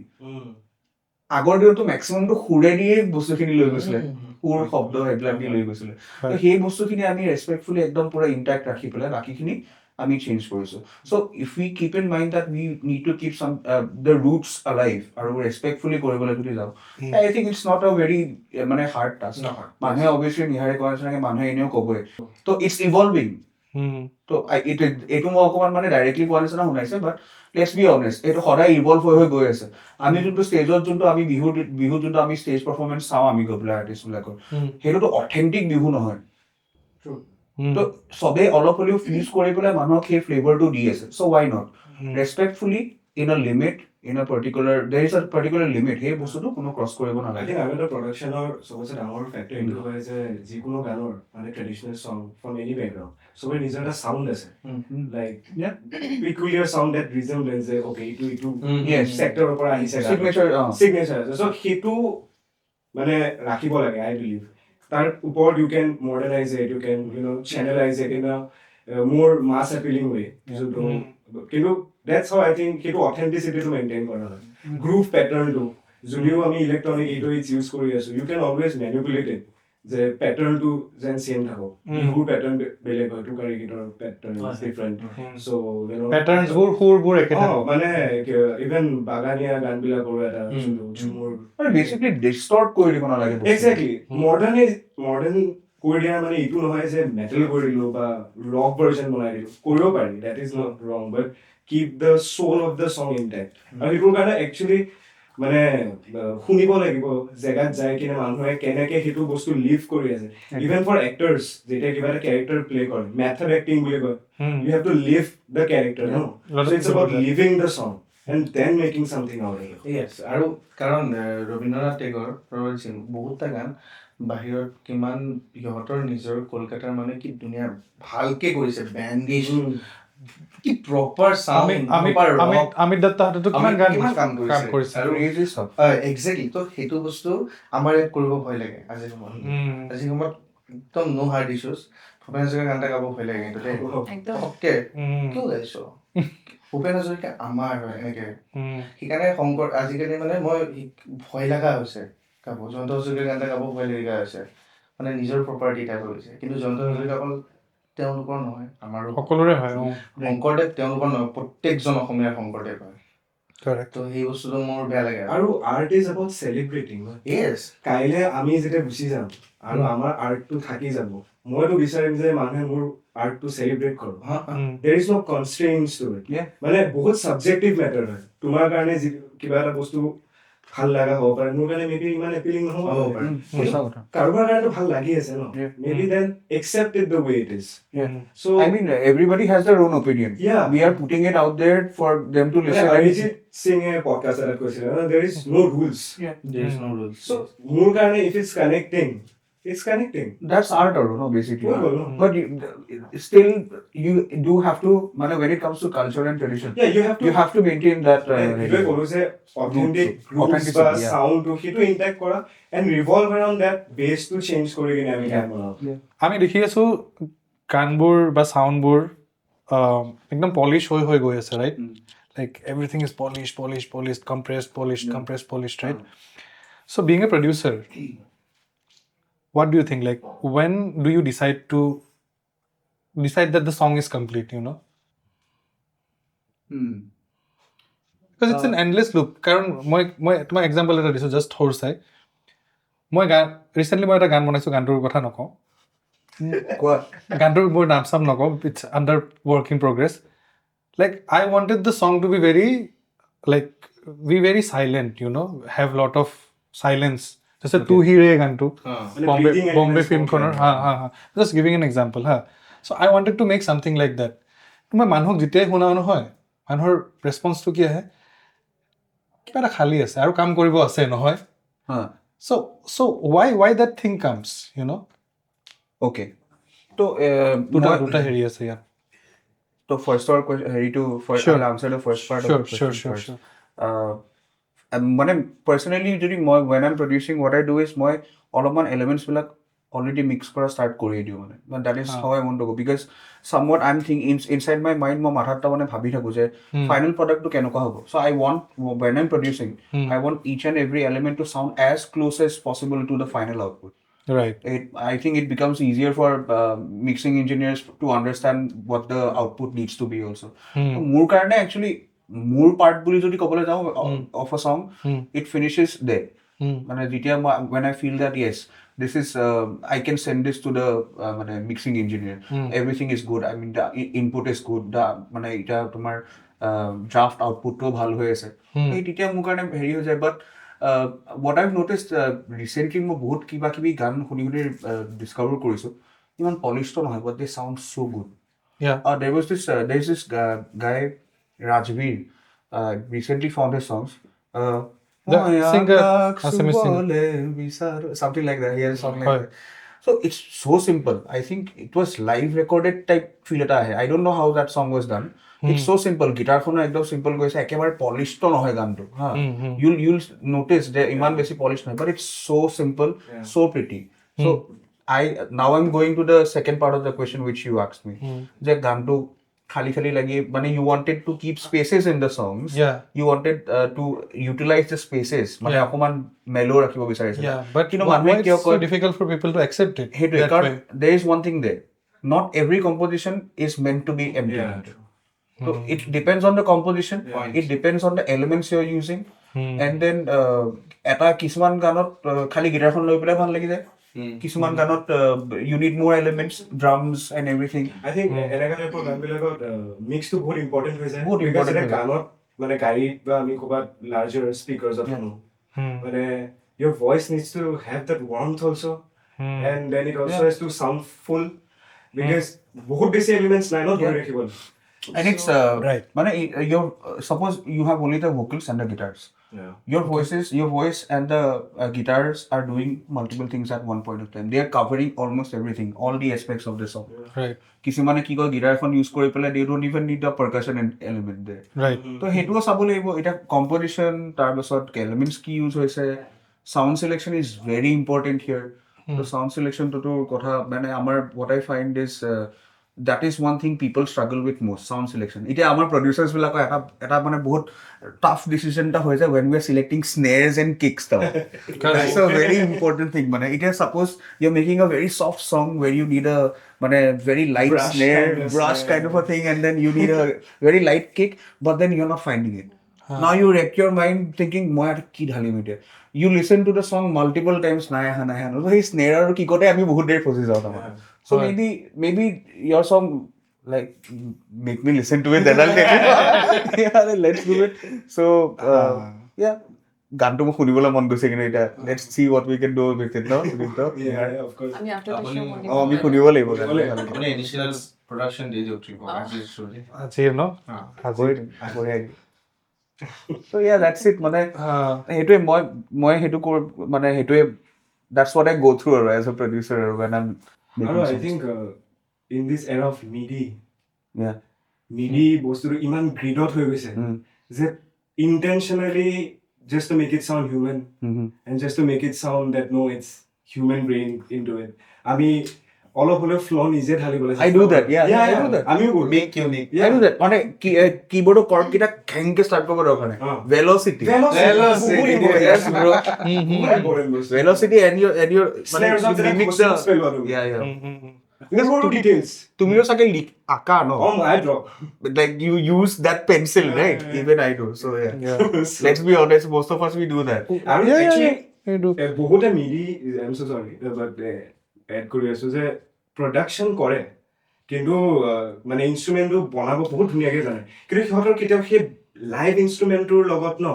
আগৰ দিনতো মেক্সিমামটো সুৰেদিয়ে বস্তুখিনি লৈ গৈছিলে, সুৰ শব্দ এইবিলাক দি লৈ গৈছিলে। তো সেই বস্তুখিনি আমি ৰেচপেক্টফুলি একদম পুৰা ইনটেক্ট ৰাখি পেলাই বাকীখিনি আমি চেঞ্জ কৰিছো। So' if we keep in mind that we need to keep some the roots alive আৰু ৰেচপেক্টফুলি কৰিবলৈ যদি যাওঁ, I think it's not a very মানে হাৰ্ড টাস্ক। মানুহে অবভিয়াছলি নিহাৰে কোৱাৰ নিচিনাকে মানুহে এনেও ক'বই, তো ইটছ ইভলভিং। তো এইটো মই অকণমান মানে ডাইৰেক্টলি কোৱাৰ নিচিনা শুনাইছে, বাট লেটছ বি অনেষ্ট, এইটো সদায় ইভলভ হৈ গৈ আছে। আমি যোনটো ষ্টেজত যোনটো আমি বিহুত যোনটো আমি ষ্টেজ পাৰফৰ্মেঞ্চ চাওঁ আমি গৈ পেলাই আৰ্টিষ্টবিলাকৰ, সেইটোতো অথেণ্টিক বিহু নহয়। তো চবেই অলপ হ'লেও ফিউজ কৰি পেলাই মানুহক সেই ফ্লেভাৰটো দি আছে। So' why not respectfully in a limit, in a particular there is a particular limit, সেই বস্তুটো কোনো ক্ৰছ কৰিব নালাগে। আমি এটা প্ৰডাকশ্যনৰ চবতছে ডাঙৰ ফেক্টৰ এইটো হয় যে যিকোনো গানৰ মানে ট্ৰেডিশ্যনেল চং ফ্ৰম এনি বেকগ্ৰাউণ্ড চবৰে নিজৰ এটা চাউণ্ড আছে, লাইক পিকুলিয়াৰ চাউণ্ড দেট ৰিজেম্বলেন্স যে অ'কে এইটো চেক্টৰৰ পৰা আহিছে, চিগনেচাৰ আছে। চ' সেইটো মানে ৰাখিব লাগে আই বিলিভ। তাৰ ওপৰত you can modernise it, you can channelise it in a more মাছ এপিলিং ৱে, যোনটো কিন্তু দেটছ হাউ আই থিংক সেইটো অথেণ্টিচিটিটো মেইনটেইন কৰা হয়। গ্ৰুভ পেটাৰ্ণটো যদিও আমি ইলেক্ট্ৰনিক 808 ইউজ কৰি আছো, you can always manipulate it যে পেটাৰ্ণটো যেন চেম থাকক। বিহুৰ পেটাৰ্ণ বেলেগ হয়, টুকাৰী গীতৰ পেটাৰ্ণ ইজ ডিফাৰেণ্ট। চ' পেটাৰ্ণছবোৰ সুৰবোৰ একে থাকে, মানে ইভেন বাগানীয়া গানবিলাকৰো এটা ঝুমুৰ বেচিকলি ডিষ্টৰ্ট কৰি দিব নালাগে। এক্সেক্টলি মডাৰ্ণ কৰি দিয়া মানে এইটো নহয় যে মেটেল কৰি দিলো বা ৰক ভাৰ্জন বনাই দিলো, কৰিব পাৰি, that is not wrong, but keep the soul of the song intact. আৰু সেইটোৰ কাৰণে একচুৱেলি মানে শুনিব লাগিব জেগাত যাই কিনে মানুহে কেনেকে সেইটো বস্তু লিভ কৰি আছে। ইভেন ফৰ এক্টৰ্ছ যেতিয়া কিবা এটা কেৰেক্টাৰ প্লে কৰে, মেথড এক্টিং বুলি কয়, you have to live the character, ন? So' it's about living the song and then making something out of it. Yes, আৰু কাৰণ ৰবীন্দ্ৰনাথ টেগৰ, প্ৰবল সিং বহুতটা গান বাহিৰত কিমান সিহঁতৰ নিজৰ কলকাতাৰ মানুহে কি ধুনীয়া ভালকে কৰিছে, বেণ্ডিজ কি প্ৰপাৰ সাউণ্ড, অমিত দত্তহঁতেতো কিমান গান কৰিছে আৰু এক্সেক্টলি। তো সেইটো বস্তু আমাৰ ইয়াত কৰিব ভয় লাগে আজিৰ সময়ত। আজিৰ সময়ত একদম নো হাৰ্ড ইছ্যুজ, ভূপেন হাজৰিকাৰ গান এটা গাব ভয় লাগে কিন্তু দেই, অকে কিয় গাইছ, ভূপেন হাজৰিকা আমাৰ হয় এনেকে। সেইকাৰণে শংকৰ আজিকালি মানে মই ভয় লগা হৈছে গাব, জয়ন্ত হাজৰিকাৰ গান এটা গাব ভয় লগা হৈছে, মানে নিজৰ প্ৰপাৰ্টি টাইপ হৈছে। কিন্তু জয়ন্ত হাজৰিকা অকল তেওঁলোকৰ নহয়, আমাৰো সকলোৰে হয়। শংকৰদেৱ তেওঁলোকৰ নহয়, প্ৰত্যেকজন অসমীয়াৰ শংকৰদেৱ হয়। তো সেই বস্তুটো মোৰ বেয়া লাগে। আৰু আৰ্ট ইজ এবাউট চেলিব্ৰেটিং। য়েছ, কাইলে আমি যেতিয়া গুচি যাম আৰু আমাৰ আৰ্টটো থাকি যাব, মইতো বিচাৰিম যে মানুহে মোৰ আৰ্টটো চেলিব্ৰেট কৰক। There is no constraints to it. মানে বহুত ছাবজেক্টিভ মেটাৰ হয়। তোমাৰ কাৰণে কিবা এটা বস্তু ভাল লগা হ'ব পাৰে, মোৰ কাৰণে মেবি ইমান এপিলিং নহ'ব পাৰে, কাৰোবাৰ কাৰণেতো ভাল লাগি আছে ন, maybe then accept it the way it is. So I mean, everybody has their own opinion. Yeah. We are putting it out there for them to listen. Arijit Singh podcast এটাত কৈছিলে, there is no rules. there is no rules. So মোৰ কাৰণে if it's connecting, it's connecting. That's art, no, basically. Well, no. But still, you do have to, when it comes to culture and tradition, Yeah, you have to maintain that. এইটোৱে ক'লো যে authentic roots বা soundটো সেইটো ইনটেক্ট কৰা and revolve around that base-টো চেঞ্জ কৰি কিনে আমি গান বনাওঁ। আমি দেখি আছো গানবোৰ বা চাউণ্ডবোৰ একদম পলিছ হৈ গৈ আছে, right? Like everything is polish, compressed, right? So' being a producer, what do you think, like when do you decide that the song is complete, because it's an endless loop. কাৰণ মই তোমাক এক্সাম্পল এটা দিছোঁ, জাষ্ট সৰু চাই মই ৰিচেণ্টলি মই এটা গান বনাইছোঁ, গানটোৰ কথা নকওঁ, গানটোৰ মোৰ নাম চাম নকওঁ, it's under work in progress. Like I wanted the song to be very silent, have lot of challenge, जैसे तू ही रे गानটো बॉम्बे फिल्मखনৰ, just giving an example, so I wanted to make something like that. মই মানুহক যেতিয়াই শুনাও নহয় মানুহৰ ৰেছপন্সটো কি আহে কিবা এটা খালী আছে আৰু কাম কৰিব আছে নহয় so why that thing comes you know okay তো দুটা হেৰি আছে ইয়াত তো ফাৰ্ষ্টৰ হেৰিটো I'll answer the first part of the question first. মানে personally যদি মই when I'm producing what I do is মই অলপমান elements বিলাক already mix কৰা start কৰি দিওঁ মানে but that is how I want to go because somewhat I'm thinking inside my mind মই মাথাত মানে ভাবি থাকো যে final product টো কেনেকুৱা হ'ব so I want when I'm producing I want each and every element to sound as close as possible to the final output. Right. I think it becomes easier for mixing engineers to understand what the output needs to be also. More karne actually more part boli jodi kobole jao of a song it finishes there. Mane jitia when I feel that yes this is I can send this to the mixing engineer. Everything is good. I mean the input is good. The mane eta tomar draft output to bhal hoye ase. Ei jitia more karne heri ho jay but what I've noticed recently মই বহুত কিবা কিবি গান শুনি শুনি ডিস্কভাৰ কৰিছো ইমান পলিশ্ড নহয় but they sound so good. There's this guy Rajveer recently found his songs the singer something like that. He has a song like that. So it's so simple. I think it was live recorded type feel eta hai. I don't know how that song was done. It's so simple. Guitar phone ekdom simple goise ekebare polished to nohoy gan to. You'll notice there iman besi polished nahi but it's so simple, so pretty. So now I'm going to the second part of the question which you asked me. Je gan to khali lagi mane you wanted to keep spaces in the songs. You wanted to utilize the spaces mane akoman mellow rakhibo bicharise. But why it's so difficult for people to accept it that way? There is one thing there. Not every composition is meant to be empty. So it depends on the composition. It depends on the elements you're using. And then eta kisman ganot khali guitar khon loi pele bhal lagi jay. Kisman ganot you need more elements, drums and everything. I think enaka type of gan bilagot mix to बहुत important hoy jay because eta ganot mane gari ba ami kobat larger speakers of mane your voice needs to have that warmth also and then it also has to sound full because बहुत basic elements na not very rakhibol. And it's right. Your suppose you have only the vocals and the guitars. Your voice and the guitars are doing multiple things at one point of time. They are covering almost everything, all the aspects of the song. Right. Kisi mane ki ko guitar phone use kori pele they don't even need the percussion element there. Right. So hetu sabole ebo eta composition tar basot elements ki use hoise sound selection is very important here. The sound selection to kotha mane amar what I find is that is one thing people struggle with most, sound selection. Ite amar producers bilako eta mane bahut tough decision ta hoy jay when we are selecting snares and kicks ta. That's a very important thing mane ite suppose you're making a very soft song where you need a very light brush snare brush kind of a thing and then you need a very light kick but then you're not finding it. Now you wreck your mind thinking moi ki dhali mete. You listen to the song multiple times na ha so his snare aru kickote ami bahut der phosi jao tamar. So maybe your song like make me listen to it then I'll take it. Yeah, let's do it. So yeah, গানটো মই শুনিবলৈ মন গৈছে কিন্তু এটা let's see what we can do with it, no? Yeah, of course. আমি after the show আমি শুনিব লাগিব মানে ইনিশিয়াল প্ৰডাকশন দি দিও ট্ৰিপ আজি ন so yeah that's it মানে হেতুৱে মই হেতু মানে হেতুৱে that's what I go through as a producer when I'm making I think in this era of MIDI বস্তুটো ইমান গ্ৰিডত হৈ গৈছে যে intentionally just to make it sound human and just to make it sound that no it's human brain into it আমি অলপ হলে ফ্লো নিজে ঢালিবলৈ I do that. I do that. আমিও কৰো make unique. I do that. মানে keyboard কর্ড কিটা ঘ্যাংকে স্টার্ট করব ওখানে velocity yes bro velocity and your মানে mimic the because more details তুমিও সাকে আকা no I draw like you use that pencil right even I do so yeah. Let's be honest most of us we do that actually I do বহুতে MIDI I'm so sorry but add কৰি আছো যে প্ৰডাকশন কৰে কিন্তু মানে ইনস্ট্ৰুমেন্টটো বনাব বহুত ধুনীয়াকে জানে কিন্তু সিহঁতৰ কেতিয়াও সেই লাইভ ইনস্ট্ৰুমেন্টৰ লগত ন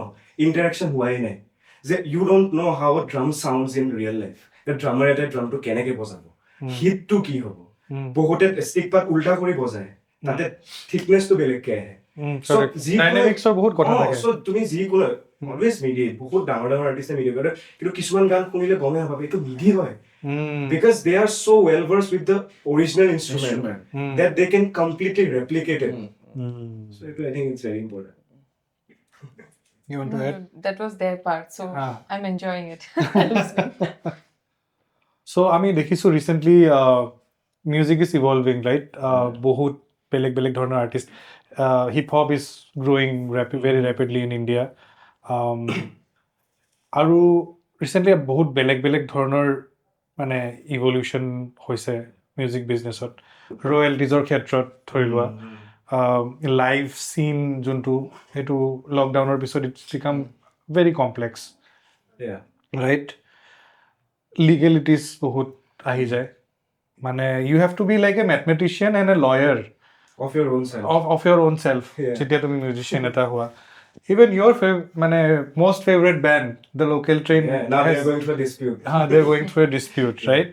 ইন্টাৰেকশন হোৱাই নাই যে U don't know how a drum sounds in real life the ড্ৰামাৰ এটা ড্ৰামটো কেনেকে বজাব হিটটো কি হ'ব বহুতে ষ্টিক পাত উল্টা কৰি বজায় তাতে থিকনেছটো বেলেগকে আহে So, ডাইনামিক্সৰ বহুত কথা থাকে so তুমি যিকোনো অলৱেজ মিডি বহুত ডাঙৰ ডাঙৰ আৰ্টিষ্টে মিডি কৰে কিন্তু কিছুমান গান শুনিলে গমে নাপাবে এইটো মিডি হয় because they are so well versed with the original instrument that they can completely replicate it. So I think it's very important. You want to add? That was their part, so I'm enjoying it. So আমি দেখিছোঁ recently music is evolving right বহুত বেলেগ বেলেগ ধৰণৰ artist hip hop is growing very rapidly in India আৰু ৰিচেণ্টলি বহুত বেলেগ বেলেগ ধৰণৰ মানে ইভলিউশ্যন হৈছে মিউজিক বিজনেছত ৰয়েলটিজৰ ক্ষেত্ৰত ধৰি লোৱা লাইভ চিন যোনটো সেইটো লকডাউনৰ পিছত it's become very complex right legalities বহুত আহি যায় মানে you have to be like a mathematician and a lawyer Of your own self. Of your own self. যেতিয়া তুমি মিউজিচিয়ান এটা হোৱা even your মানে most favorite band the local train now they're going through a dispute. They're going through a dispute right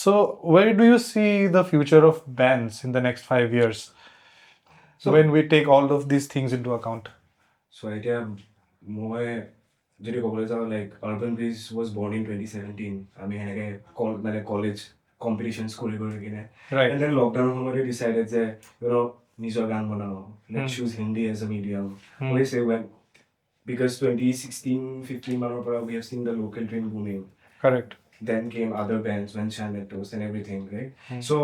so where do you see the future of bands in the next 5 years when we take all of these things into account so এতিয়া মই যদি ক'বলৈ যাওঁ like urban bridge was born in 2017 আমি এনেকৈ মানে কলেজ competitions কৰি কিনে and then lockdown সময়তে decided যে নিজৰ গান বনাও let's choose Hindi as a medium we say when because 2016-15 মানৰ পৰা we have seen the local train booming correct then came other bands when Shanetos and everything right so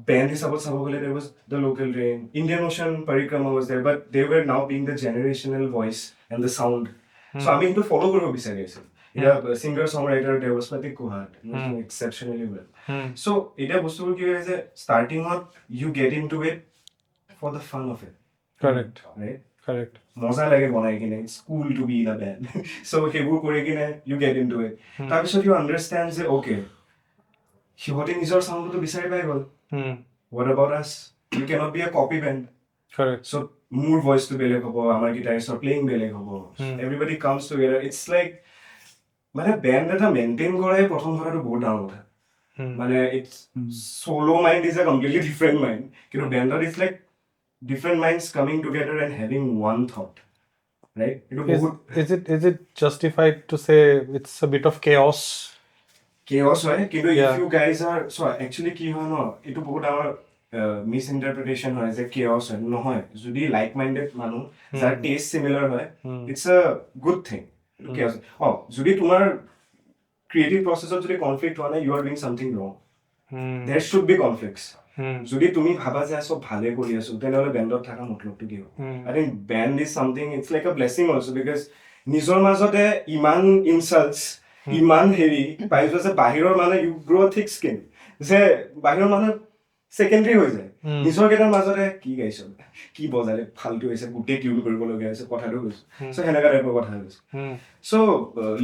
band hisabot sabo gole there was the local train Indian Ocean Parikrama was there but they were now being the generational voice and the sound so I mean to follow koribo bisari asil singer songwriter there was Pratik Kuhat exceptionally well so এটা বস্তু কি হয় যে starting out you get into it for the fun of it correct right correct মজা লাগে বনাই কিনে it's cool to be in a band so সেইবোৰ কৰি কিনে you get into it তাৰপিছত you understand যে okay সিহঁতে নিজৰ সাউণ্ডটো বিচাৰি পাই গ'ল what about us you cannot be a copy band correct so মোৰ ভয়েসটো বেলেগ হ'ব আমাৰ গিটাৰিষ্টৰ প্লেইং বেলেগ হ'ব everybody comes together it's like মানে ব্যান্ড এটা মেইনটেইন কৰাই প্ৰথম কথাটো বহুত ডাঙৰ কথা মানে it's solo mind is a completely different mind কিন্তু ব্যান্ডত it's like different minds coming together and having one thought right is it justified to say it's a bit of chaos হয় কিন্তু if you guys are so actually কি হয় ন এটো বহুত আমাৰ misinterpretation হয় যে chaos হয় নহয় যদি like minded মানুহ যাৰ taste similar হয় it's a good thing chaos যদি তোমাৰ creative process যদি conflict হয় না you are doing something wrong there should be conflicts যদি তুমি ভাবা যে সব ভালে কৰি আছো তেনেহলে ব্যান্ডত থাকা মতলবটো কি I think band is something it's like a blessing also because নিজৰ মাজতে ইমান insults ইমান হেৰি পাইছো যে বাহিৰৰ মানে you grow a thick skin যে বাহিৰৰ মানে সেকেন্ডাৰী হৈ যায় নিজৰ কেইটাৰ মাজতে কি গাইছো কি বজালে ফালতু হৈছে গোটেই টিউন কৰিব লগা হৈছে কথাটো কৈছো সো হেনেকা টাইপৰ কথা কৈছো সো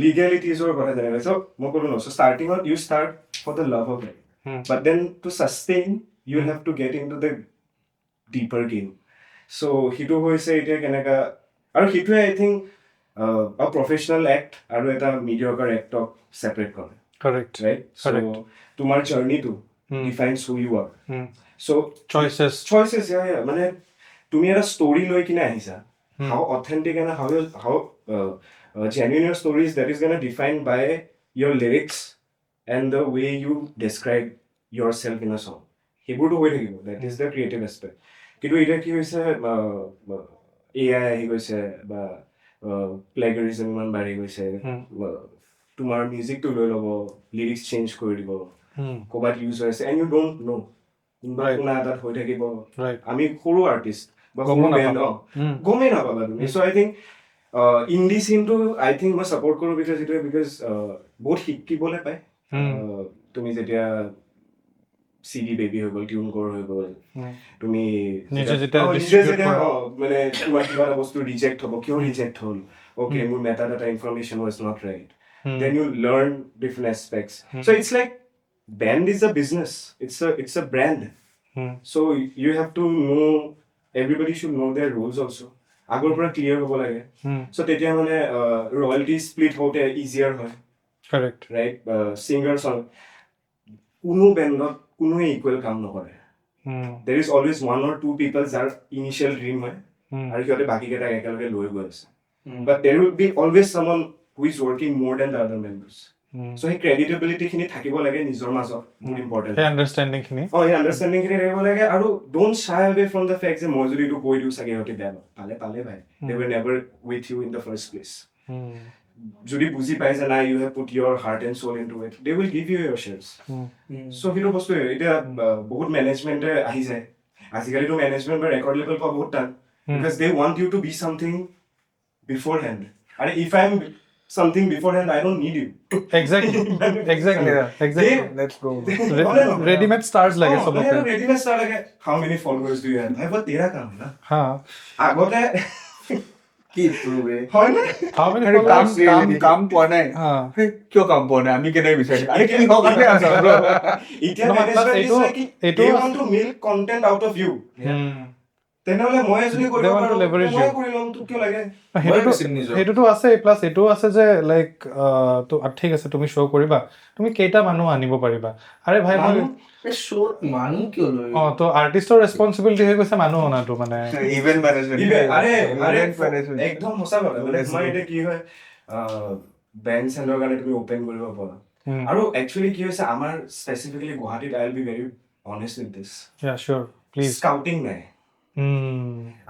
লিগ্যালিটিজৰ কথা জানিলে সো মই ক'লো ন so starting out you start for the love of it but then to sustain you have to get into the deeper game so hitu hoise eta kenaka aru hitu I think a professional act aru eta mediocre act of separate kore correct right correct. so tumar journey to defines who you are so choices yeah mane tumi eta story loi kina ahisa how authentic and how genuine your story is that is going to define by your lyrics and the way you describe yourself in a song সেইবোৰটো হৈ থাকিব that is the creative aspect কিন্তু এটা কি হৈছে AI আহি গৈছে বা প্লেগাৰিজম ইমান বাঢ়ি গৈছে তোমাৰ মিউজিকটো লৈ ল'ব লিৰিক্স চেঞ্জ কৰি দিব ক'ৰবাত ইউজ হৈ আছে and you don't know কোনোবা কোনা এটাত হৈ থাকিব আমি সৰু আৰ্টিষ্ট বা সৰু বেণ্ড গমেই নাপাবা তুমি so I think ইণ্ডি চিনটো I think মই ছাপোৰ্ট কৰোঁ because বহুত শিকিবলৈ পায় তুমি যেতিয়া CD baby হৈ গ'ল টিউন কৰ হৈ গ'ল তুমি নিজে যেতিয়া মানে তোমাৰ কিবা এটা বস্তু ৰিজেক্ট হ'ব কিয় ৰিজেক্ট হ'ল okay মোৰ meta data information was not right then you learn different aspects so it's like band is a business it's a brand so you have to know everybody should know their roles also আগৰ পৰা ক্লিয়াৰ হ'ব লাগে so তেতিয়া মানে royalty split হওঁতে easier হয় correct right singer song কোনো বেণ্ডত কোনোৱে ইকুৱেল কাম নকৰে There is always one or two people যাৰ initial dream হয় আৰু সিহঁতে বাকীকেইটাক একেলগে লৈ গৈ আছে but there will be always someone who is working more than the other members so সেই credibility খিনি থাকিব লাগে নিজৰ মাজত বহুত important সেই আণ্ডাৰষ্টেণ্ডিং খিনি সেই আণ্ডাৰষ্টেণ্ডিং খিনি থাকিব লাগে আৰু don't shy away from the fact যে মই যদি এইটো কৈ দিওঁ চাগে সিহঁতে বেয়া পালে ভাই they were never with you in the first place যদি বুজি পাই যে নাই you have put your heart and soul into it they will give you your shares so সেইটো বস্তু এতিয়া বহুত মেনেজমেণ্টে আহি যায় আজিকালিতো মেনেজমেণ্ট বা ৰেকৰ্ড লেভেল পোৱা বহুত টান because they want you to be something beforehand and if I'm something beforehand I don't need you exactly Let's go. Readymade stars লাগে চবকে readiness star লাগে how many followers do you have ভাই বহুত তেৰা কাম না হা আগতে কি prove হয় না how many আরে followers কাম পোৱা নাই হা কিয় কাম পোৱা নাই আমি কেনে বিচাৰিম আরে কি হওক আমি আছো এতিয়া No, management plus is এইটো- like এইটো- they want to milk content out of you তেনেহলে মই যদি They কৰিব want to পাৰো leverage মই you. কৰি ল'ম তোক কিয় লাগে সেইটোতো আছে প্লাছ এইটো আছে যে লাইক তো ঠিক আছে তুমি শ্ব' কৰিবা তুমি কেইটা মানুহ আনিব পাৰিবা আৰে ভাই মই মানুহ কিয় লৈ তো আৰ্টিষ্টৰ ৰেছপনচিবিলিটি হৈ গৈছে মানুহ অনাটো মানে ইভেন্ট মেনেজমেন্ট আৰে ইভেন্ট মেনেজমেন্ট একদম সঁচা কথা মানে তোমাৰ এতিয়া কি হয় বেণ্ড চেণ্ডৰ কাৰণে তুমি অপেন কৰিব পাৰা আৰু একচুৱেলি কি হৈছে আমাৰ স্পেচিফিকেলি গুৱাহাটীত I will be very honest with this ইয়া চিয়'ৰ প্লিজ স্কাউটিং নাই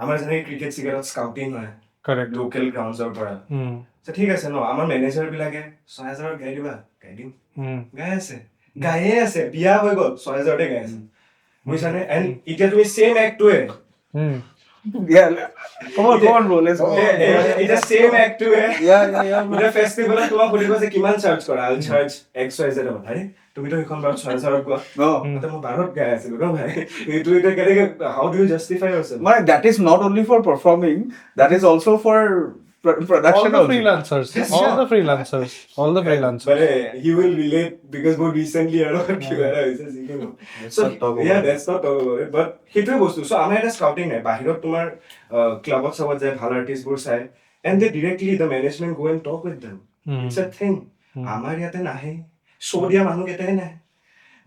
আমাৰ যেনেকৈ ক্ৰিকেট চিকেটত স্কাউটিং হয় কাৰেক্ট লোকেল গ্ৰাউণ্ডছৰ পৰা ঠিক আছে ন আমাৰ মেনেজাৰ বিলাকে ৬,০০০ গাই দিবা গাই দিম গাই আছে গায়ে আছে বিয়া হৈ গ'ল ৬,০০০তে গাই আছে বুজিছানে এণ্ড এতিয়া তুমি ছেম এক্টটোৱে come on bro let's go এতিয়া ছেম এক্টটোৱে yeah এতিয়া ফেষ্টিভেলত তোমাক সুধিব যে কিমান চাৰ্জ কৰা আই চাৰ্জ XYZ আৰে তুমিতো সেইখন বাৰু ৬,০০০ত গোৱা no মই ১২ত গাই আছিলো ন ভাই এইটো এতিয়া কেনেকে হাউ ডু ইউ জাষ্টিফাই ইয়োৰছেল্ফ মানে that is not only for performing that is also for all production the also. freelancers all the freelancers But he will relate because more recently I don't know. So yeah, that's not talk about it. But সেইটোৱে বস্তু so আমাৰ এটা স্কাউটিং নাই বাহিৰত তোমাৰ ক্লাবত চাবত যায় ভাল আৰ্টিষ্টবোৰ চাই and they directly the management go and talk with them. It's a thing. আমাৰ ইয়াতে নাহে শ্ব' দিয়া মানুহ কেইটাই নাই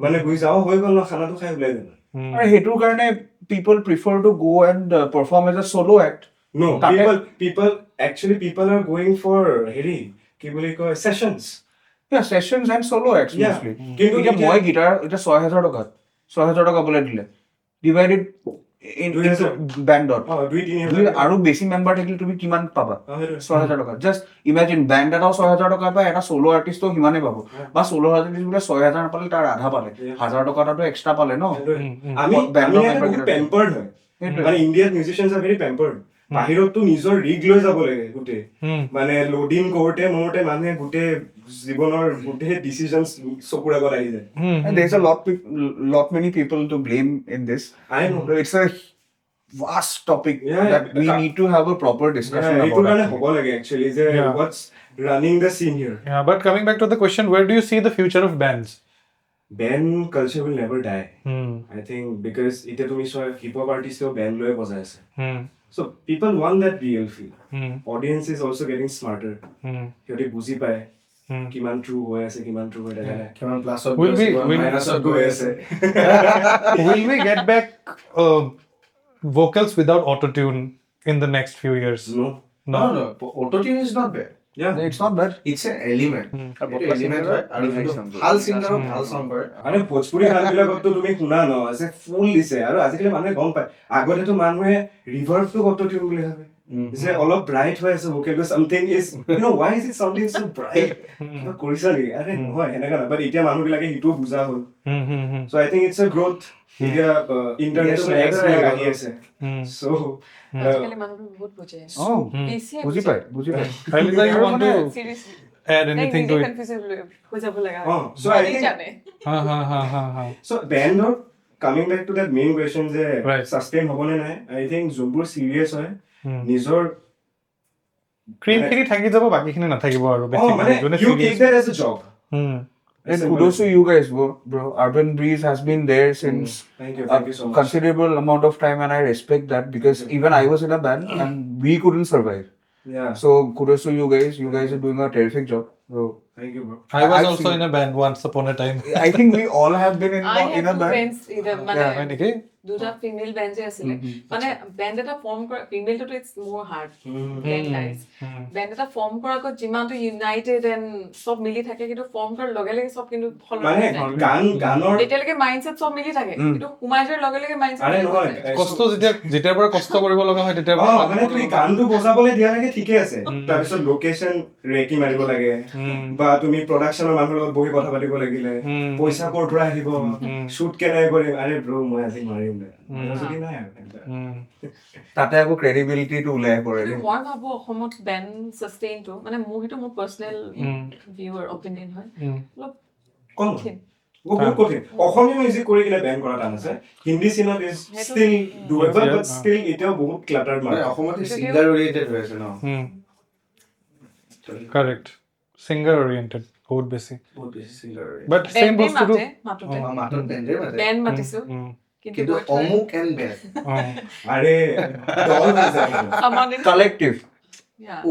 মানে বুজি যাওঁ হৈ গ'ল ন খানাটো খাই ওলাই গ'ল আৰু সেইটোৰ কাৰণে people prefer to go and perform as a solo act No, তাতে- people are going for হেৰি কি বুলি কয় sessions. yeah sessions and solo acts Yeah. mostly কিন্তু এতিয়া এতিয়া- মই গিটাৰ এতিয়া ৬,০০০ টকাত ৬,০০০ টকা বোলে দিলে ডিভাইডেড ইনটু ২,০০০ বেণ্ডত দুই-তিনি আৰু বেছি মেম্বাৰ থাকিলে তুমি কিমান পাবা হাজাৰ ৬,০০০ টকা জাষ্ট ইমেজিন বেণ্ড এটাও ৬,০০০ টকা পায় এটা চ'ল' আৰ্টিষ্টো সিমানে পাব বা চ'ল' আৰ্টিষ্ট বোলে ৬,০০০ নাপালে তাৰ আধা পালে ১,০০০ টকা এটাতো এক্সট্ৰা পালে ন আমি Band of ইয়াতে member বহুত কেইটা- পেম্পাৰ্ড হয় সেইটোৱে। মানে ইণ্ডিয়াত মিউজিচিয়ানছ আৰ ভেৰি পেম্পাৰ্ড বাহিৰততো নিজৰ ৰিগ লৈ যাব লাগে গোটেই মানে লোডিং কৰোঁতে মৰোতে মানুহে গোটেই জীৱনৰ গোটেই ডিচিজনছ চকুৰ আগত আহি যায় and there's a lot many people to blame in this I know. so it's a vast topic Yeah, that we yeah. need to have a proper discussion এইটোৰ about কাৰণে actually. হ'ব লাগে একচুৱেলি যে Yeah. what's running the scene here. yeah but coming back to the question where do you see the future of bands Band culture will never die. I think because এতিয়া তুমি চোৱা হিপ হপ আৰ্টিষ্টেও বেণ্ড লৈ বজাই আছে so people want that real feel. Audience is also getting smarter. সিহঁতে বুজি পায় কিমান ট্ৰু হৈ আছে কিমান ট্ৰু হৈ থকা নাই কিমান প্লাছত Will we- will- মাইনাছত গৈ আছে will we get back vocals without autotune in the next few years no No, auto-tune is not bad. yeah It's not bad It's an element. আৰু এইটো element হয় আৰু nice যোনটো sound কৰে। ভাল ছিংগাৰক ভাল চাউণ্ড কৰে মানে ভোজপুৰী গানবিলাকতো তুমি শুনা ন যে ফুল দিছে আৰু আজিকালি মানুহে গম পায় আগতেতো মানুহে ৰিভাৰ্বটো অটোটিউন বুলি ভাবে যে অলপ ব্ৰাইট হৈ আছে ভোকেলটো something is you know why is it sounding so bright কিবা কৰিছা নেকি আৰে নহয় সেনেকা নহয় বাট এতিয়া মানুহবিলাকে সেইটো বুজা হ'ল so I think it's a growth এতিয়া ইণ্টাৰনেশ্যনেল এক্স আহি আছে so আজিকালি মানুহবোৰ বহুত বুজে oh বেছিয়ে বুজি পায় বুজি পায় Ailita, you want to Seriously. add anything to it হৈ যাব লগা so I think জানে ha so bandৰ coming back to that main question যে Right. sustain হ'বনে নাই I think যোনবোৰ serious হয় নিজৰ ক্ৰীম খিনি থাকি যাব বাকীখিনি নাথাকিব আৰু মানে যোনে you serious- take that as a job. and kudos to you guys bro Urban Breeze has been there since Thank you so much. considerable amount of time and I respect that because even I was in a band and we couldn't survive Yeah. so kudos to you guys are doing a terrific job So Thank you, bro. I was I've also seen- in a band once upon a time. I think we all have been I have in a two band. friends either হয় মানে নেকি? দুটা ফিমেল বেণ্ড যে আছিলে মানে বেণ্ড এটা ফৰ্ম কৰা ফিমেলটো ইটস মোৰ হাৰ্ড দেন গাইজ বেণ্ড এটা ফৰ্ম কৰাৰ আগত যিমানটো ইউনাইটেড এণ্ড চব মিলি থাকে কিন্তু ফৰ্ম কৰাৰ লগে লগে চব কিন্তু মানে গানৰ তেতিয়ালৈকে মাইণ্ডছেট চব মিলি থাকে কিন্তু সোমাই যোৱাৰ লগে লগে আৰে নহয় মাইণ্ডছেট কষ্ট যেতিয়াৰ পৰা কষ্ট কৰিব লগা হয় তেতিয়াৰ অ পৰা মানে তুমি গানটো বজাবলৈ দিয়া লাগে ঠিকে আছে তাৰপিছত লোকেশ্যন ৰেকি মাৰিব লাগে বা তুমি প্ৰডাকশ্যনৰ মানুহৰ লগত বহি কথা পাতিব লাগিলে পইচা ক'ৰ পৰা আহিব শ্বুট কেনেকৈ কৰিম আৰে ব্ৰ মই আজি মাৰিম দে যদি নাই আৰু তাতে আকৌ ক্ৰেডিবিলিটিটো ওলাই পৰে কিন্তু মই ভাবো অসমত বেণ্ড সাষ্টেইনটো মানে মোৰ সেইটো মোৰ পাৰ্চনেল ভিউৰ অপিনিয়ন হয় অলপ কঠিন বহুত কঠিন অসমীয়া মিউজিক কৰি কিনে বেন কৰা টান আছে হিন্দী চিনত is still doable but still এতিয়াও বহুত ক্লাটাৰ্ড মানে মাৰ্কেট অসমত সিংগাৰ অৰিয়েণ্টেড হৈ আছে ন কাৰেক্ট সিংগাৰ অৰিয়েণ্টেড বহুত বেছি বহুত বেছি সিংগাৰ বাট সেম বস্তুটো মাতোতে মাতত বেণ্ডে মাতে বেণ্ড মাতিছো কিন্তু অমুক এণ্ড বেণ্ড আৰে দল হৈ যায় কালেক্টিভ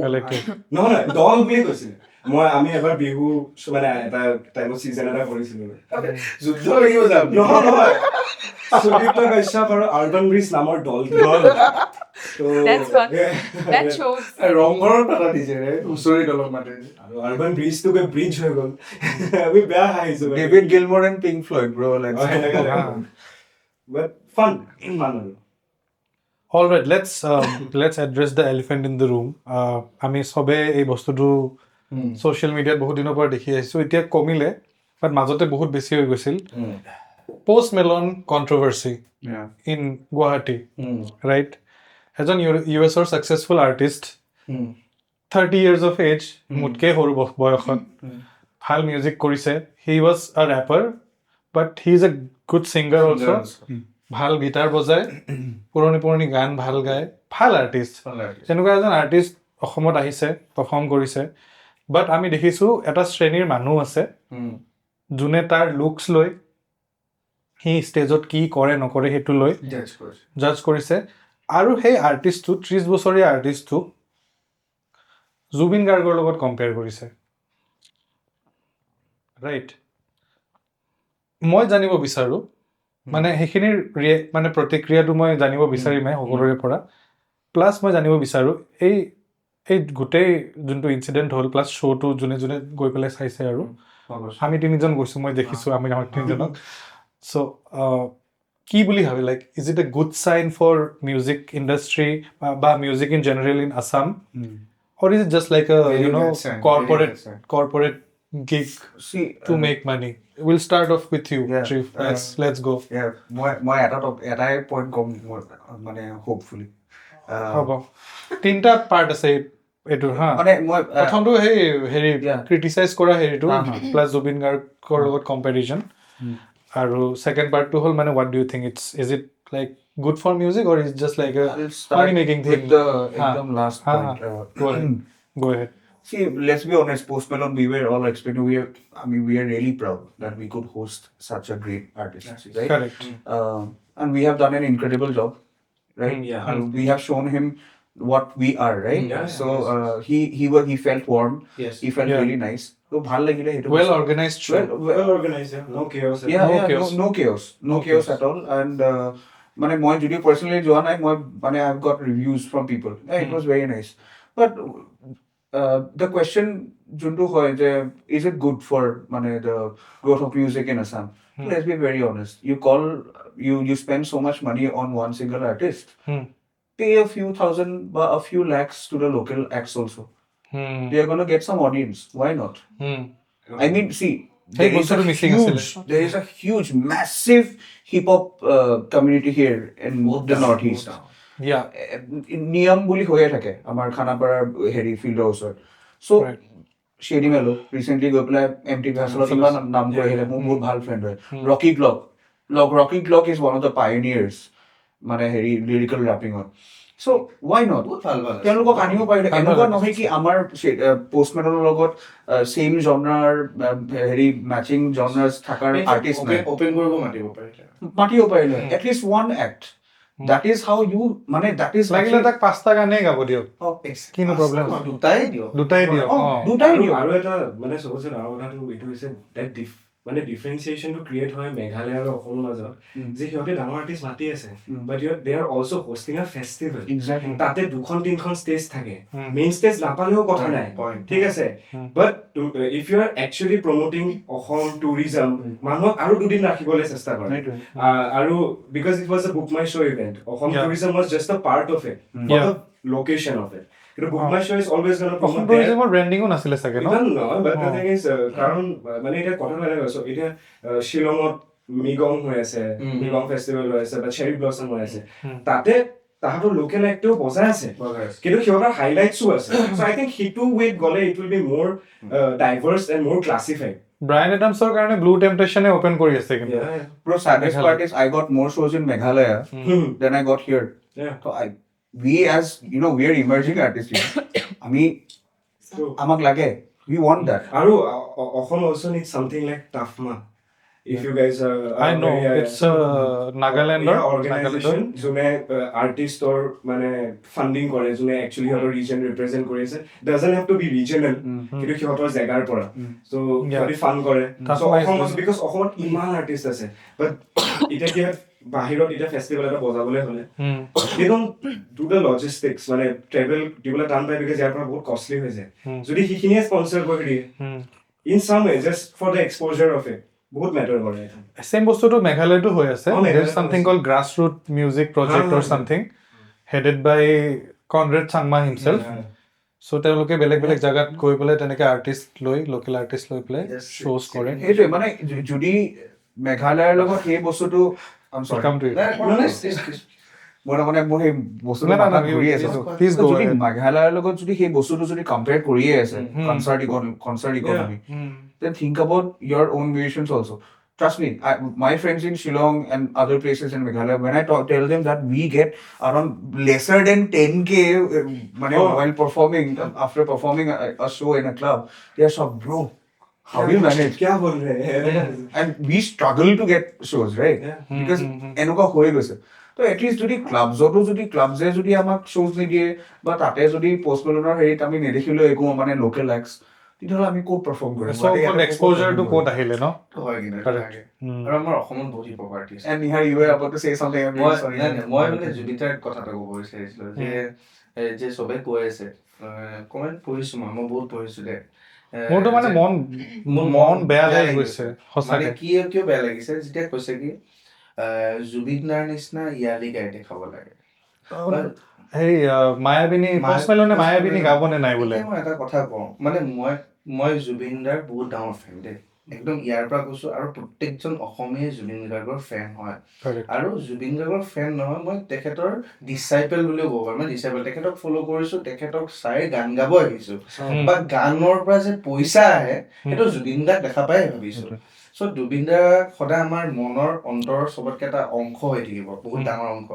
কালেক্টিভ নহয় দল বুলি কৈছিলে আমি এবাৰ বিহু মানে এটা টাইমত চিজন এটা কৰিছিলো যুদ্ধ লাগিব যাম নহয় সুদীপ্তা কাশ্যপ আৰু আৰ্বান ব্ৰিজ নামৰ দল That's fun. That shows. ৰংঘৰৰ পাতা দিছে ৰে হুঁচৰি দলক মাতে আৰু আৰ্বান ব্ৰিজটো গৈ ব্ৰিজ হৈ গ'ল আমি বেয়া হাঁহিছো ডেভিড গিলমোৰ এণ্ড পিংক ফ্লয়েড ব্ৰ বাট ফান আৰু All right, let's address the elephant in the room. আমি সবে এই বস্তুটো ছ'চিয়েল মিডিয়াত বহুত দিনৰ পৰা দেখি আহিছোঁ এতিয়া কমিলে বাট মাজতে বহুত বেছি হৈ গৈছিল Post Malone controversy in Guwahati right এজন US-ৰ successful artist 30 years of age মোতকৈ সৰু বয়সত ভাল মিউজিক কৰিছে he was a rapper but he is a good singer also' ভাল গীটাৰ বজায় পুৰণি গান ভাল গায় ভাল আৰ্টিষ্ট তেনেকুৱা এজন আৰ্টিষ্ট অসমত আহিছে পাৰফৰ্ম কৰিছে বাট আমি দেখিছোঁ এটা শ্ৰেণীৰ মানুহ আছে যোনে তাৰ লুকছ লৈ সি ষ্টেজত কি কৰে নকৰে সেইটো লৈ জাজ কৰিছে আৰু সেই আৰ্টিষ্টটো 30 বছৰীয়া আৰ্টিষ্টটোক জুবিন গাৰ্গৰ লগত কম্পেয়াৰ কৰিছে ৰাইট মই জানিব বিচাৰোঁ মানে সেইখিনিৰ মানে প্ৰতিক্ৰিয়াটো মই জানিব বিচাৰিমেই সকলোৰে পৰা প্লাছ মই জানিব বিচাৰোঁ এই গোটেই যোনটো ইনচিডেণ্ট হ'ল প্লাছ শ্ব'টো যোনে গৈ পেলাই চাইছে আৰু আমি তিনিজন গৈছোঁ মই দেখিছোঁ আমি তিনিজনক চ' কি বুলি ভাবে like is it a good sign for music industry বা music in general in Assam or is it just like a corporate gig to make money? We'll start off with you, Triv. Let's go. মই এটাই পইণ্ট কম মানে হোপফুলি হ'ব তিনিটা পাৰ্ট আছে এইটোৰ হা মানে মই প্ৰথমটো হেৰি ক্ৰিটিচাইজ কৰা হেৰিটো প্লাছ জুবিন গাৰ্গৰ লগত কম্পেৰিজন আৰু ছেকেণ্ড পাৰ্টটো হ'ল মানে what do you think is it like good for music or is it just like a money making thing with the ekdam last point go ahead see let's be honest post Malone we were all expecting we are really proud that we could host such a great artist right correct and we have done an incredible job right and we have shown him what we are right so he felt warm he felt really nice so bhal lagile etu well organized show well organized no chaos no chaos at all and মানে মই যদি personally যোৱা নাই মই মানে I've got reviews from people it was very nice but the question juntu hoy je is it good for mane the growth of music in Assam let's be very honest you spend so much money on one single artist pay a few thousand a few lakhs to the local acts also they are going to get some audience why not I mean see there is a huge massive hip hop community here in the northeast নিয়ম বুলি হৈয়ে থাকে আমাৰ খানাপাৰাৰ হেৰি ফিল্ডৰ ওচৰত চ' শ্বেডি মেলো ৰিচেণ্টলি গৈ পেলাই MTV হাছলত নাম কৰি আহিলে মোৰ বহুত ভাল ফ্ৰেণ্ড হয় ৰকি গ্লক is one of the pioneers মানে হেৰি লিৰিকেল ৰেপিঙত চ' ৱাই নট তেওঁলোকক আনিব পাৰিলে এনেকুৱা নহয় কি আমাৰ পোষ্ট মেলনৰ লগত ছেইম জনাৰ হেৰি মেচিং জনাৰ্ছ থকাৰ আৰ্টিষ্ট নাই অপেন কৰিব মাতিব পাৰিলে মাতিব পাৰিলে at least one act That is how you মানে that is লাগিলে তাক 5টা গানেই গাব দিয়ক কিনো প্ৰব্লেম দুটাই দিয়ক দুটাই দিয়ক দুটাই দিয়ক আৰু এটা মানে সবচে ডাঙৰ কথাটো এইটো হৈছে that মানে ডিফাৰেন্সিয়েচনটো ক্ৰিয়েট হয় মেঘালয় আৰু অসমৰ মাজত যে সিহঁতে ডাঙৰ আৰ্টিষ্ট মাতি আছে but they are also hosting a festival তাতে 2-3খন ষ্টেজ থাকে মেইন ষ্টেজ নাপালেও কথা নাই ঠিক আছে but if you are actually promoting Assam tourism মানুহক আৰু দুদিন ৰাখিবলৈ চেষ্টা কৰে আৰু because it was a BookMyShow' event Assam tourism was just a part of it for the location of it কিন্তু BookMyShow' is always gonna অসম টুৰিজমৰ ব্ৰেণ্ডিঙো নাছিলে চাগে ন বাট দ্য থিং ইজ কাৰণ মানে এতিয়া কথাটো এনেকৈ আছো এতিয়া শ্বিলঙত মিগং হৈ আছে মিগং ফেষ্টিভেল হৈ আছে বা চেৰি ব্লছম হৈ আছে তাতে তাহাঁতৰ লোকেল এক্টেও বজাই আছে কিন্তু সিহঁতৰ হাইলাইটছো আছে চ' আই থিংক সিটো ৱেত গ'লে ইট উইল বি মোৰ ডাইভাৰ্ছ এণ্ড মোৰ ক্লাছিফাইড ব্ৰায়ান এডামছৰ কাৰণে ব্লু টেম্পটেশ্যনে ওপেন কৰি আছে কিন্তু bro saddest part is I got more shows in Meghalaya than I got here so we as you know we are emerging artists আমি আমাক লাগে we want that আৰু Assam also needs something like Tafma if you guys I know it's a Nagaland organization যোনে আৰ্টিষ্টৰ মানে ফান্ডিং কৰে যোনে একচুৱেলি সিহঁতৰ ৰিজন ৰিপ্ৰেজেন্ট কৰি আছে doesn't have to be regional কিন্তু সিহঁতৰ জেগাৰ পৰা so সিহঁতি ফান্ড কৰে so অসমত because অসমত ইমান আৰ্টিষ্ট আছে but এতিয়া কি বাহিৰত এতিয়া ফেষ্টিভেল এটা বজাবলৈ হ'লে they don't do the logistics মানে ট্ৰেভেল দিবলৈ টান পায় because ইয়াৰ পৰা বহুত কষ্টলি হৈ যায় যদি সেইখিনিয়ে স্পন্সৰ কৰি দিয়ে in some way just for the exposure of it বহুত মেটাৰ কৰে সেম বস্তুটো মেঘালয়তো হৈ আছে there is something called grassroots music project or something headed by Conrad Sangma himself so তেওঁলোকে বেলেগ বেলেগ জায়গাত গৈ পেলাই তেনেকে আৰ্টিষ্ট লৈ লোকেল আৰ্টিষ্ট লৈ পেলাই শ্ব'জ কৰে এইটোৱে মানে যদি মেঘালয়ৰ লগত সেই বস্তুটো I'm sorry come to you মই মানে মোৰ সেই বস্তুটো ঘূৰি আছে প্লিজ গো যদি মেঘালয়ৰ লগত যদি সেই বস্তুটো যদি কম্পেয়াৰ কৰিয়ে আছে concert economy then think about your own musicians also trust me my friends in Shillong and other places in Meghalaya when I tell them that we get around lesser than 10k while performing after performing a show in a club they are so bro how do you manage kya bol rahe hain and we struggle to get shows right because enuka hoye goise তো এটলিষ্ট যদি ক্লাবজে যদি আমাক শ্ব'জ নিদিয়ে বা তাতে যদি পষ্ট মেলনৰ হেৰিত আমি নেদেখিলো একো মানে লোকেল এক্স তেতিয়াহ'লে আমি ক'ত পাৰফৰ্ম কৰিম এক্সপ'জাৰটো ক'ত আহিলে ন হয় কিন্তু আৰু আমাৰ অসমত বহুত hip hop artist and Nihar you were about to say something I'm really sorry মই মানে জুবিতাৰ কথাটো ক'ব বিচাৰিছিলো যে চবে কৈ আছে কমেণ্ট পঢ়িছো মই বহুত পঢ়িছো দে মোৰতো মানে মন বেয়া লাগি গৈছে মানে কিয় বেয়া লাগিছে যেতিয়া কৈছে কি জুবিনাৰ নিচিনা ইয়ালি গাই দেখাব লাগে হেৰি মায়াবিনী পষ্টমেলনে মায়াবিনী গাবনে নাই বোলে মই এটা কথা কওঁ মানে মই জুবিন দাৰ বহুত ডাঙৰ ফেন দেই একদম ইয়াৰ পৰা কৈছো আৰু প্ৰত্যেকজন অসমীয়া জুবিন গাৰ্গৰ ফেন হয় আৰু জুবিন গাৰ্গৰ ফেন নহয় মই তেখেতৰ ডিচাইপল বুলিও ক'ব পাৰোঁ মই ডিচাইপল তেখেতক ফ'ল' কৰিছো তেখেতক চাই গান গাব আহিছো বা গানৰ পৰা যে পইচা আহে সেইটো জুবিন দাক দেখা পাই ভাবিছো চ' জুবিন দা সদায় আমাৰ মনৰ অন্তৰৰ চবতকে এটা অংশ হৈ থাকিব বহুত ডাঙৰ অংশ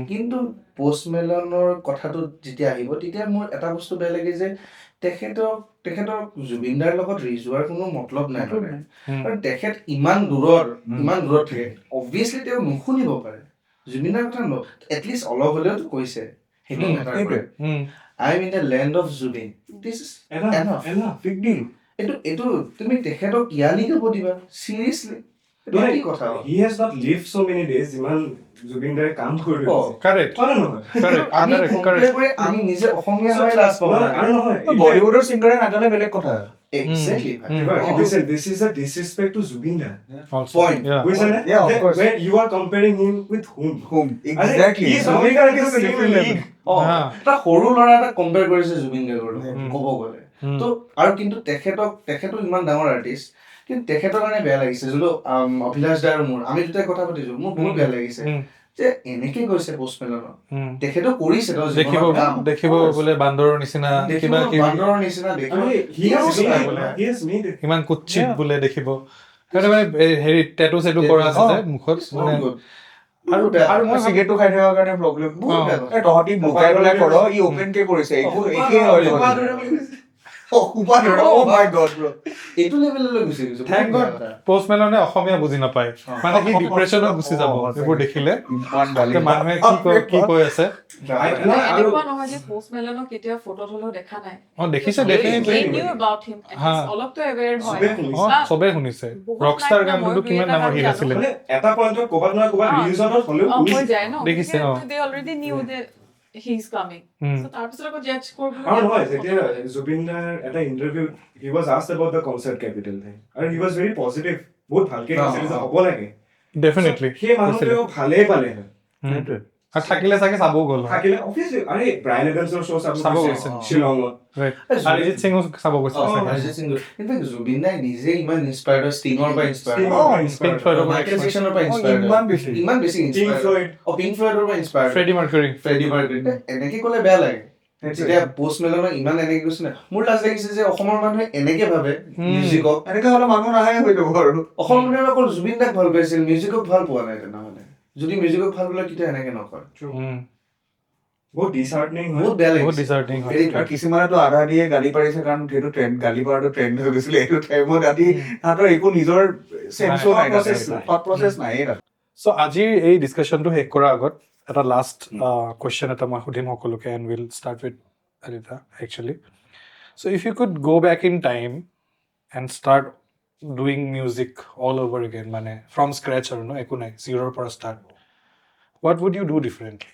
কিন্তু পষ্টমেলনৰ কথাটো যেতিয়া আহিব তেতিয়া মোৰ এটা বস্তু বেয়া লাগে যে তেখেতক জুবিন দাৰ লগত ৰিজোৱাৰ কোনো মতলব নাই আৰু তেখেত ইমান দূৰত থাকে অবভিয়াছলি তেওঁ নুশুনিব পাৰে জুবিন দাৰ কথা এটলিষ্ট অলপ হ'লেওতো কৈছে সেইটো মেটাৰ কৰে I am in the land of Zubeen this is enough big deal এইটো তুমি তেখেতক ইয়ালি গাব দিবা চিৰিয়াছলি কি কথা he has not lived so many days যিমান জুবিন দাৰ কাম কৰি কাৰেক্ট আমি নিজে অসমীয়া হৈ লাজ পাব আৰু নহয় বলিউডৰ সিংগাৰে নাগালে বেলেগ কথা exactly this is a disrespect to Zubin Da point yeah of course where you are comparing him with whom exactly he is only got the same league এটা সৰু ল'ৰা এটা কম্পেয়াৰ কৰিছে জুবিন গাৰ্গৰ লগত ক'ব গ'লে তো আৰু কিন্তু তেখেতো ইমান ডাঙৰ আৰ্টিষ্ট কিন্তু তেখেতৰ কাৰণে বেয়া লাগিছে যোনটো অভিলাষ দা আৰু মোৰ আমি দুটাই কথা পাতিছো মোৰ বহুত বেয়া লাগিছে যে এনেকে কৈছে পষ্টমেলনৰ তেখেতো কৰিছে দেখিব বোলে বান্দৰৰ নিচিনা কিবা ইমান কুচিত বোলে দেখিব হেৰি টেটু চেটু কৰা আছে যে মুখত আৰু মই চিগাৰেটটো খাই থকাৰ কাৰণে প্ৰব্লেম তহঁতি বুকাই পেলাই কৰ ই অপেন কে কৰিছে একে হয় Oh my god, bro. এইটো লেভেললৈ গুচি গৈছে Thank God post Malone অসমীয়া বুজি নাপায় মানে কি ডিপ্ৰেছনত গুচি যাব এইবোৰ দেখিলে ইমান গালি মানুহে কি কৈ আছে এনেকুৱা নহয় যে পোষ্ট মেলনক কেতিয়া ফটোত হলেও দেখা নাই দেখিছে definitely They knew about him. অলপতো aware হয় চবে শুনিছে ৰকষ্টাৰ গানটো কিমান ডাঙৰ হিট আছিলে মানে এটা পইণ্টত ক'বাত নহয় ক'বাত ৰিলিজত হ'লেও হৈ যায় ন দেখিছে, they already knew that he's coming so তাৰপিছত আকৌ জাজ কৰিব আৰু নহয় যেতিয়া জুবিনাৰ এটা interview he was asked about the concert capital thing আৰু he was very positive বহুত ভালকে কৈছিল যে হ'ব লাগে ডেফিনেটলি সেই মানুহটোও ভালেই পালে আৰু থাকিলে চাগে চাবও গ'ল থাকিলে অফিচিয়েলি আৰে ব্ৰায়ান এডামছৰ শ্ব' চাব গৈছে। শ্বিলঙত অৰিজিত সিঙো চাব গৈছে ইনফেক্ট জুবিন দাই নিজে ইমান ইনস্পায়াৰ্ড হয় ষ্টিঙৰ পৰা Pink Floyd ৰ পৰা মাইকেল জেকচনৰ পৰা ইনস্পায়াৰ্ড ইমান বেছি ইনস্পায়াৰ্ড পিংক ফ্লয়ডৰ পৰা ইনস্পায়াৰ্ড ফ্ৰেডি মাৰ্কুৰী এনেকে ক'লে বেয়া লাগে যেতিয়া পোষ্ট মেলনৰ ইমান এনেকে কৈছে না মোৰ লাজ লাগিছে যে অসমৰ মানুহে এনেকে ভাবে মিউজিকক এনেকে হ'লে মানুহ নাহে হৈ যাব আৰু অসমৰ মানুহে অকল জুবিন দাক ভাল পাইছিল মিউজিকক ভাল পোৱা নাই তেনেহ'লে যদি মিউজিকক ভাল পালে তেতিয়া এনেকে নকয় বহুত ডিসহাৰ্টনিং হয় বহুত বেয়া বহুত লাগিছে ডিচাৰ্টিং হয় আৰু কিছুমানেতো আধা দিয়ে গালি পাৰিছে কাৰণ সেইটো ট্ৰেণ্ড গালি পৰাটো ট্ৰেণ্ড হৈ গৈছিলে এইটো টাইমত আদি তাহাঁতৰ একো নিজৰ চেন্সো নাই থট প্ৰচেছ নাই চ' আজিৰ এই ডিছকাশ্যনটো শেষ কৰাৰ আগত এটা লাষ্ট কুৱেশ্যন এটা মই সুধিম সকলোকে এণ্ড উইল ষ্টাৰ্ট উইথ আলিতা actually so' if you could go' back in time and start doing music all over again মানে ফ্ৰম স্ক্ৰেচ আৰু ন একো নাই জিৰ'ৰ পৰা start what would you do differently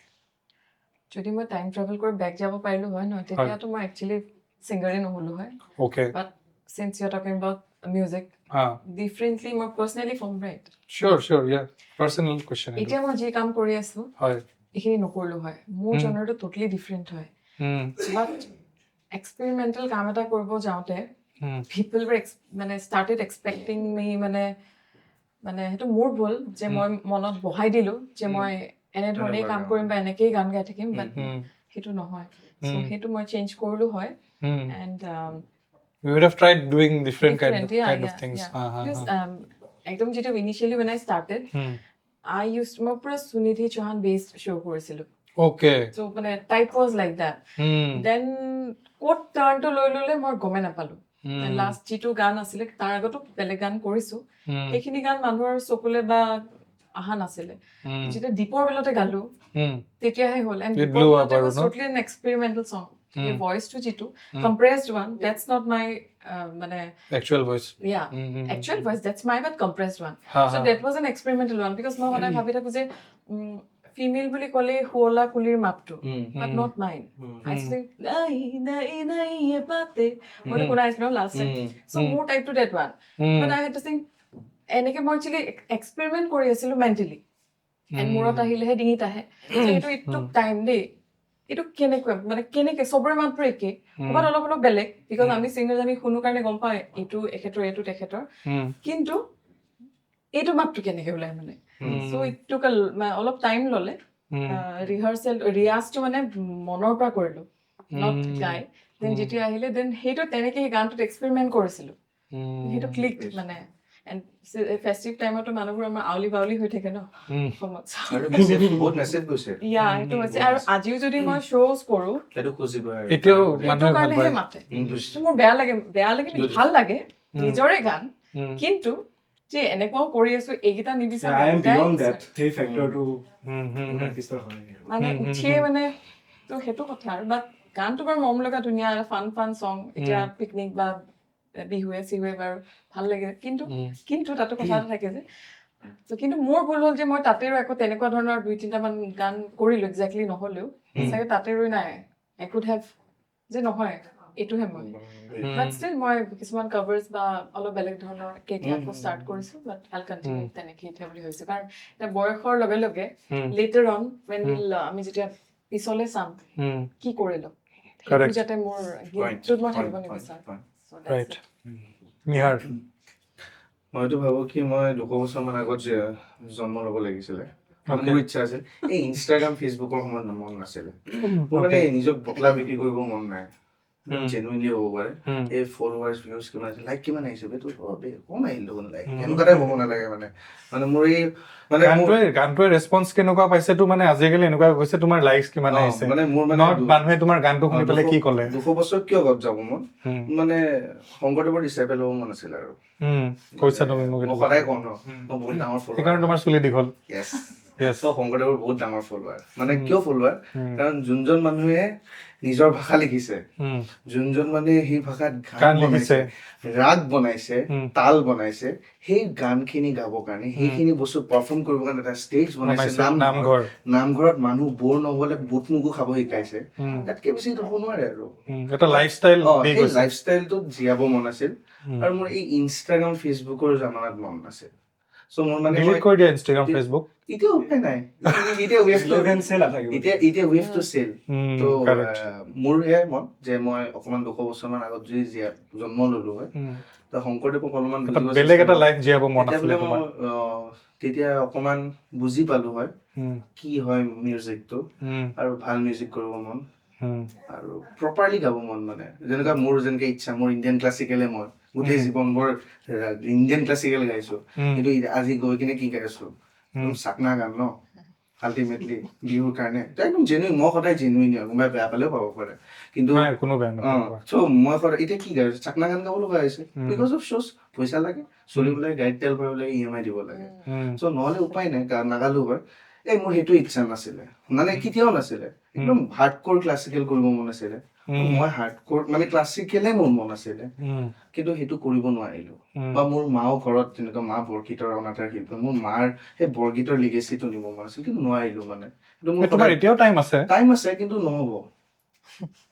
যদি মই টাইম ট্ৰেভেল কৰি বেক যাব পাৰিলো হয় ন তেতিয়াতো মই একচুৱেলি ছিংগাৰে নহ'লো হয় okay but since you are talking about music differently মই personally from right sure yeah personal question এতিয়া মই যি কাম কৰি আছো হয় এইখিনি নকৰিলো হয় মোৰ জনাৰটো ট'টেলি ডিফাৰেণ্ট হয় বাট এক্সপেৰিমেণ্টেল কাম এটা কৰিব যাওঁতে পিপল মানে ষ্টাৰ্টেড এক্সপেক্টিং মি মানে সেইটো মোৰ ভুল যে মই মনত বহাই দিলো যে মই এনেধৰণেই কাম কৰিম বা এনেকেই গান গাই থাকিম বাট সেইটো নহয় চ' সেইটো মই চেঞ্জ কৰিলো হয় and we would have tried doing different kind of things because একদম যেতিয়া initially when I started I used মই পুৰা সুনিধি চৌহান বেছড শ্ব' কৰিছিলো okay চ' মানে type was like that then ক'ত টাৰ্ণটো লৈ ল'লে মই গমেই নাপালো লাষ্ট যিটো গান আছিলে তাৰ আগতো বেলেগ গান কৰিছো সেইখিনি গান মানুহৰ চকুলে বা আহা নাছিলে যেতিয়া দীপৰ বেলতে গালো তেতিয়াহে হ'ল এণ্ড দীপৰ বেলতে was totally an experimental song এই ভইচটো যিটো compressed one that's not my মানে actual voice actual voice that's my but compressed one so that was an experimental one because মই সদায় ভাবি থাকো যে ফিমেল বুলি ক'লে শুৱলা কুলিৰ মাপটো but not mine I think নাই বাতে মই শুনা আছিলো last time so more type to that one but I had to think এনেকে মই একচুৱেলি এক্সপেৰিমেণ্ট কৰি আছিলো মেণ্টেলি এণ্ড মূৰত আহিলেহে ডিঙিত আহে এইটো ইট টুক টাইম দেই এইটো কেনেকে চবৰে মাত্ৰ একে ক'ৰবাত অলপ অলপ বেলেগ বিকজ আমি ছিংগাৰ আমি শুনো কাৰণে গম পাওঁ এইটো এখেতৰ এইটো তেখেতৰ কিন্তু এইটো মাত্ৰ কেনেকে ওলাই মানে চ' ইট টুক অলপ টাইম ল'লে ৰিহাৰ্চেল ৰিয়াজটো মানে মনৰ পৰা কৰিলো নট গাই দেন যেতিয়া আহিলে দেন সেইটো তেনেকে সেই গানটোত এক্সপেৰিমেণ্ট কৰিছিলো সেইটো ক্লিক মানে এণ্ড ফেষ্টিভ টাইমতো মানুহবোৰ আমাৰ আউলি বাউলি হৈ থাকে ন বহুত মেছেজ গৈছে সেইটো হৈছে আৰু আজিও যদি মই শ্ব'জ কৰো সেইটো খুজিব আৰু এতিয়াও মানুহে ভাল কাৰণেহে পায় মাতে মোৰ বেয়া লাগে ভাল লাগে নিজৰে গান কিন্তু যে এনেকুৱাও কৰি আছো এইকেইটা নিবিচাৰে I am beyond that সেই ফেক্টৰটো মানে উঠিয়ে মানে তো সেইটো কথা আৰু বাট গানটো বাৰু মৰম লগা ধুনীয়া ফান চং এতিয়া পিকনিক বা বিহুৱে চিহুৱে বাৰু ভাল লাগে কিন্তু তাতো কথা এটা থাকে যে কিন্তু মোৰ ভুল হ'ল যে মই তাতেও একো তেনেকুৱা ধৰণৰ 2-3টা মান গান কৰিলো একজেক্টলি নহ'লেও চাগে তাতে ৰৈ নাই আই কুড হেভ যে নহয় এইটোহে মই বাট ষ্টিল মই কিছুমান কভাৰ্ছ বা অলপ বেলেগ ধৰণৰ কেতিয়া আকৌ ষ্টাৰ্ট কৰিছো বাট আইল কণ্টিনিউ তেনেকে এতিয়া বুলি হৈছে কাৰণ এতিয়া বয়সৰ লগে লগে লেটাৰ অন ৱেন আমি যেতিয়া পিছলে চাম কি কৰিলো সেইটো যাতে মোৰ গীতটোত মই থাকিব নিবিচাৰোঁ right Nihar মইতো ভাবো কি মই 2 বছৰমান আগত যে জন্ম ল'ব লাগিছিলে মোৰ ইচ্ছা আছিল এই ইনষ্টাগ্ৰাম ফেচবুকৰ সময়ত মন নাছিলে মোৰ মানে নিজক বটলা বিক্ৰী কৰিব মন নাই জেনুইনলি হ'ব পাৰে Hmm. এই ফলোৱাৰ্ছ ভিউজ কিমান আছে লাইক কিমান আহিছে বে তোৰ কম আহিল দেখোন লাইক এনেকুৱা টাইপ হ'ব নালাগে মানে মানে মোৰ এই মানে গানটোৱে ৰেছপন্স কেনেকুৱা পাইছেতো মানে আজিকালি এনেকুৱা হৈছে তোমাৰ লাইকছ কিমান আহিছে মানে মোৰ মানে নট মানুহে তোমাৰ গানটো শুনি পেলাই কি ক'লে 200 বছৰ কিয় গপ যাব মন মানে শংকৰদেৱৰ ডিচাইপল হ'ব মন আছিল আৰু কৈছা তুমি মোক মই সদায় কওঁ ন মই বহুত ডাঙৰ ফলোৱাৰ সেইকাৰণে তোমাৰ চুলি দীঘল Yes, শংকৰদেৱৰ বহুত ডাঙৰ ফলোৱাৰ মানে কিয় ফলোৱাৰ কাৰণ যোনজন মানুহে নিজৰ ভাষা লিখিছে যোনজন মানুহে সেই ভাষাত গান লিখিছে ৰাগ বনাইছে তাল বনাইছে সেই গানখিনি গাবৰ কাৰণে সেইখিনি বস্তু পাৰফৰ্ম কৰিবৰ কাৰণে এটা ষ্টেজ বনাইছে নামঘৰত মানুহ বৰ নহ'লে বুট মুগু খাব শিকাইছে তাতকে বেছি হ'ব নোৱাৰে আৰু এটা লাইফষ্টাইল সেই লাইফষ্টাইলটো জীয়াব মন আছিল আৰু মোৰ এই ইনষ্টাগ্ৰাম ফেচবুকৰ জামানাত মন নাছিল চ' মোৰ মানে ডিলিট কৰি দিয়া ইনষ্টাগ্ৰাম ফেচবুক এতিয়া উপায় নাই এতিয়া ৱেভ টু চেল তো মোৰ এয়াই মন যে মই অকণমান 200 বছৰমান আগত যদি জন্ম ললো হয় তো শংকৰদেৱক অলপমান বেলেগ এটা লাইফ জীয়াব মন আছিলে তোমাৰ তেতিয়া অকণমান বুজি পালো হয় কি হয় মিউজিকটো আৰু ভাল মিউজিক কৰিব মন আৰু প্ৰপাৰলি গাব মন মানে যেনেকুৱা মোৰ যেনেকে ইচ্ছা মোৰ ইণ্ডিয়ান ক্লাছিকেলে মই গোটেই জীৱনভৰ ইণ্ডিয়ান ক্লাছিকেল গাইছো কিন্তু আজি গৈ কিনে কি গাইছো চাকনা গান ন আল্টিমেটলি বিহুৰ কাৰণে একদম জেনুইন মই সদায় জেনুইন হয় কোনোবাই বেয়া পালেও পাব পাৰে কিন্তু কোনো বেয়া চ' মই সদায় এতিয়া কি গাইছো চাকনা গান গাব লগা হৈছে বিকজ অফ শ্ব'জ পইচা লাগে চলিবলৈ গাড়ীত তেল ভৰাবলৈ EMI দিব লাগে চ' নহ'লে উপায় নাই নাগালো হয় এই মোৰ সেইটো ইচ্ছা নাছিলে মানে কেতিয়াও নাছিলে একদম হাৰ্ডক'ৰ ক্লাছিকেল কৰিব মন আছিলে মই হাৰ্ডক'ৰ মানে ক্লাছিকেলে মোৰ মন আছিলে কিন্তু সেইটো কৰিব নোৱাৰিলো বা মোৰ মাও ঘৰত তেনেকুৱা মা বৰগীতৰ অনাতাঁৰ শিল্পী মোৰ মাৰ সেই বৰগীতৰ লিগেচিটো নিব মন আছিল কিন্তু নোৱাৰিলো মানে তোমাৰ এতিয়াও টাইম আছে কিন্তু নহ'ব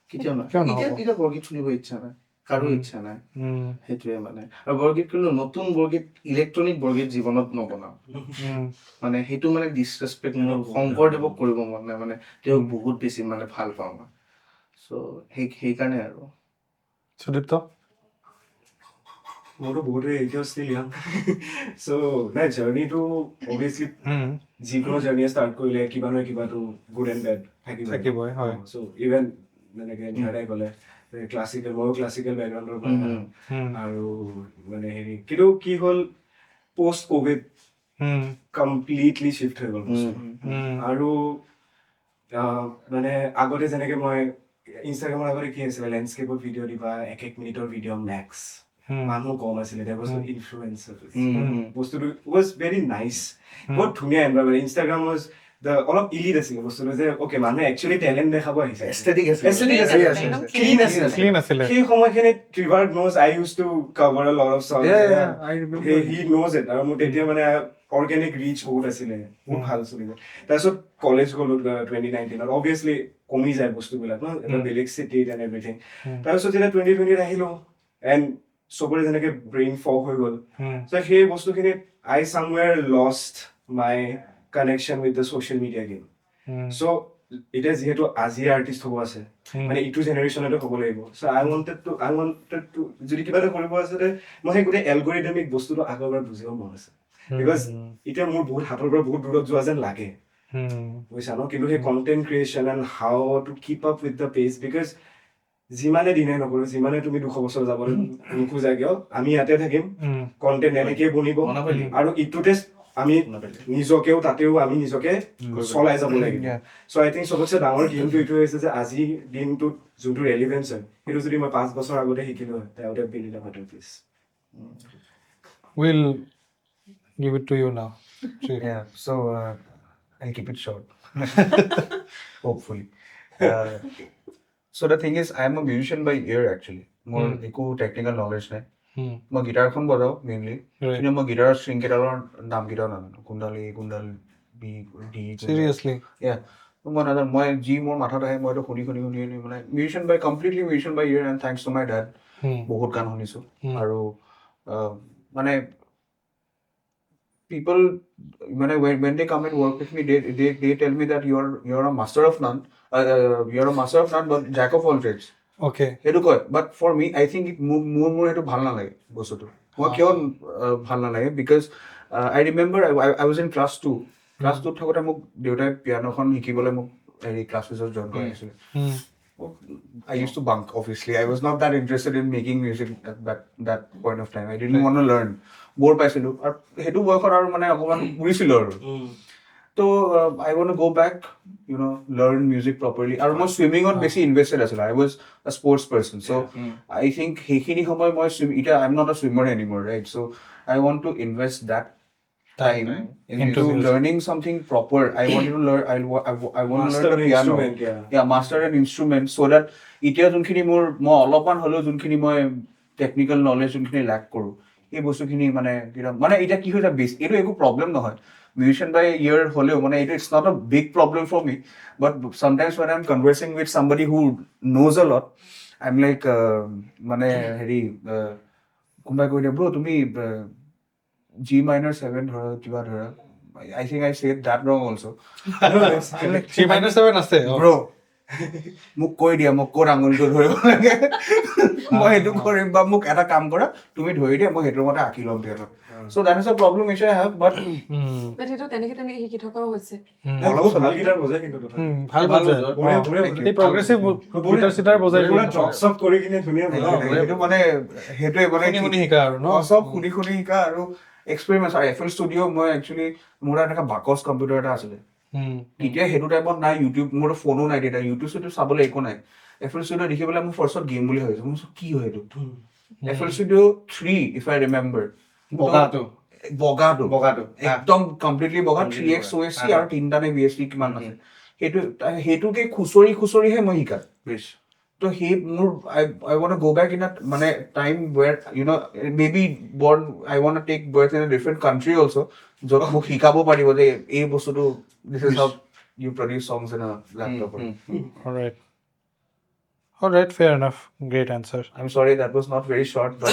কেতিয়াও নহয় এতিয়া বৰগীত শুনিব ইচ্ছা নাই কাৰো ইচ্ছা নাই সেইটোৱে মানে আৰু বৰগীত কিন্তু নতুন বৰগীত ইলেক্ট্ৰনিক বৰগীত জীৱনত নবনাও মানে সেইটো মানে ডিছৰেচপেক্ট মোৰ শংকৰদেৱক কৰিব মন নাই মানে তেওঁক বহুত বেছি মানে ভাল পাওঁ মই চ' সেইকাৰণে আৰু সুদীপ্ত মোৰতো বহুতে এতিয়াও ষ্টিল ইয়াং চ' নাই জাৰ্ণিটো অভিয়াছলি যিকোনো জাৰ্ণিয়ে ষ্টাৰ্ট কৰিলে কিবা নহয় কিবাটো গুড এণ্ড বেড থাকিবই হয় চ' ইভেন যেনেকে নিহাৰে ক'লে ক্লাছিকেল ময়ো ক্লাছিকেল বেকগ্ৰাউণ্ডৰ পৰা আৰু মানে হেৰি কিন্তু কি হ'ল পষ্ট ক'ভিড কমপ্লিটলি শ্বিফ্ট হৈ গ'ল আৰু মানে আগতে যেনেকে মই ইনষ্টাগ্ৰামৰ আগতে কি আছিলে লেণ্ডস্কেপৰ ভিডিঅ' দিবা 1 মিনিটৰ ভিডিঅ' মেক্স মানুহ কম আছিলে ইনফ্লুৱেঞ্চাৰ বস্তুটো ৱাজ ভেৰি নাইচ বহুত ধুনীয়া এনভাইৰনমেণ্ট ইনষ্টাগ্ৰাম ৱাজ অলপ ইলিড আছিলে বস্তুটো যে অ'কে মানুহে একচুৱেলি টেলেণ্ট দেখাব আহিছে ক্লিন আছিলে সেই সময়খিনিত Trevor knows I use to cover a lot of song he knows it আৰু মোৰ তেতিয়া মানে অৰ্গেনিক ৰিচ বহুত আছিলে বহুত ভাল চলিলে তাৰপিছত কলেজ গ'লো 2019 অবভিয়াছলি কমি যায় বস্তুবিলাক ন এটা বেলেগ চিটিত এণ্ড এভৰিথিং তাৰপিছত যেতিয়া 2020 আহিলো এণ্ড চবৰে যেনেকে ব্ৰেইন ফগ হৈ গ'ল সেই বস্তুখিনিত I somewhere lost my connection with the social media game so' এতিয়া যিহেতু আজি আৰ্টিষ্ট হ'ব আছে মানে ইটো জেনেৰেশ্যনতে হ'ব লাগিব চ' আই ৱান্টেড টু যদি কিবা এটা কৰিব আছে মই সেই গোটেই এলগৰিদমিক বস্তুটো আগৰ পৰা বুজিব মন আছে বিকজ এতিয়া মোৰ বহুত হাতৰ পৰা বহুত দূৰত যোৱা যেন লাগে বুজিছা ন কিন্তু সেই content creation and how to keep up with the page because যিমানে দিনে নকৰো যিমানে তুমি 200 বছৰ যাবলৈ নোখোজা কিয় আমি ইয়াতে থাকিম কণ্টেণ্ট এনেকেই বনিব আৰু ইটোতে আমি নিজকেও তাতেও আমি নিজকে চলাই যাব লাগিব চ' আই থিংক চবতছে ডাঙৰ গেমটো এইটো হৈছে যে আজি দিনটোত যোনটো ৰেলিভেঞ্চ হয় সেইটো যদি মই 5 বছৰ আগতে শিকিলো হয় that would have been in a better place. We'll give it to you now. Yeah, so I'll keep it short. Hopefully. So the thing is, I am a musician by ear actually. More eko technical knowledge নাই মই গিটাৰখন বজাওঁ মেইনলি কিন্তু মই গিটাৰৰ ষ্ট্ৰিং কেইডালৰ নাম কেইটাও নাজানো কুণ্ডাল বি ডি চিৰিয়াছলি মই নাজানো মই যি মোৰ মাথাত আহে মইতো শুনি মানে completely musician by ear and thanks to my dad বহুত গান শুনিছোঁ আৰু মানে people when they come and work with me they tell me that you're a master of none but jack of all trades. Okay. সেইটো কয় বাট ফৰ মি আই থিংক মোৰ সেইটো ভাল নালাগে বস্তুটো মই কিয় ভাল নালাগে because I remember I was in class 2 থাকোঁতে মোক দেউতাই পিয়ানোখন শিকিবলৈ মোক হেৰি ক্লাছেছত জইন কৰাইছিলে I used to bunk, obviously. I was not that interested in making music at that point of time. I didn't want to learn. Bore পাইছিলো আৰু সেইটো বয়সত আৰু মানে অকমান ঘূৰিছিলো আৰু তো I want to go back, learn music properly. আৰু মই swimming-ত বেছি invested আছিলো. I was a sports person. So I think সেইখিনি সময় মই এতিয়া I'm not a swimmer anymore, right? So I want to invest that time into learning something proper. I wanted to learn. I want to learn the piano. Master an instrument so that এতিয়া যোনখিনি মই অলপমান হ'লেও যোনখিনি মই টেকনিকেল নলেজ যোনখিনি লাক কৰোঁ এই বস্তুখিনি মানে এতিয়া কি হৈছে এইটো একো প্ৰব্লেম নহয় মিউজিচিয়ান বাই ইয়াৰ হ'লেও মানে এইটো it's not a big problem for me but sometimes when I'm conversing with somebody who knows a lot I'm like মানে হেৰি কোনোবাই কৈ দিয়ে ব্ৰ তুমি G minor 7 ধৰা কিবা ধৰা I think I said that wrong also G minor 7 আছে bro মোক কৈ দিয়া মোক ক'ত আঙুলিটো ধৰিব লাগে মই সেইটো কৰিম বা মোক এটা কাম কৰা তুমি ধৰি দিয়া মই সেইটোৰ মতে আঁকি ল'ম দিয়া so that is a problem which I have but সেইটো তেনেকে শিকি থকাও হৈছে অলপ ভাল গিটাৰ বজায় কিন্তু ভাল এই প্ৰগ্ৰেছিভ গিটাৰ সিটাৰ বজাই ড্ৰপ সব কৰি কিনে ধুনীয়া সেইটো মানে সেইটোৱে মানে শুনি শিকা আৰু ন সব শুনি শিকা আৰু এক্সপেৰিমেন্ট আৰু FL ষ্টুডিঅ মই একচুৱেলি মোৰ এটা বাকচ কম্পিউটাৰ এটা আছিলে এতিয়া সেইটো টাইমত নাই ইউটিউব মোৰ ফোনো নাই তেতিয়া ইউটিউব চুটিউব চাবলৈ একো নাই FL ষ্টুডিঅ দেখি পেলাই মোৰ ফাৰ্ষ্টত গেম বুলি ভাবিছো মই কি হয় এইটো FL studio 3 if I remember বগাটো একদম কমপ্লিটলি বগা 3x OSC আৰু 3টা নে VST কিমান আছে সেইটোকে খুচৰিহে মই শিকা তো সেই মোৰ I want to go back in a মানে time where maybe born I want to take birth in a different country also য'ত মোক শিকাব পাৰিব যে এই বস্তুটো this is how you produce songs in a laptop all right fair enough great answer I'm sorry that was not very short but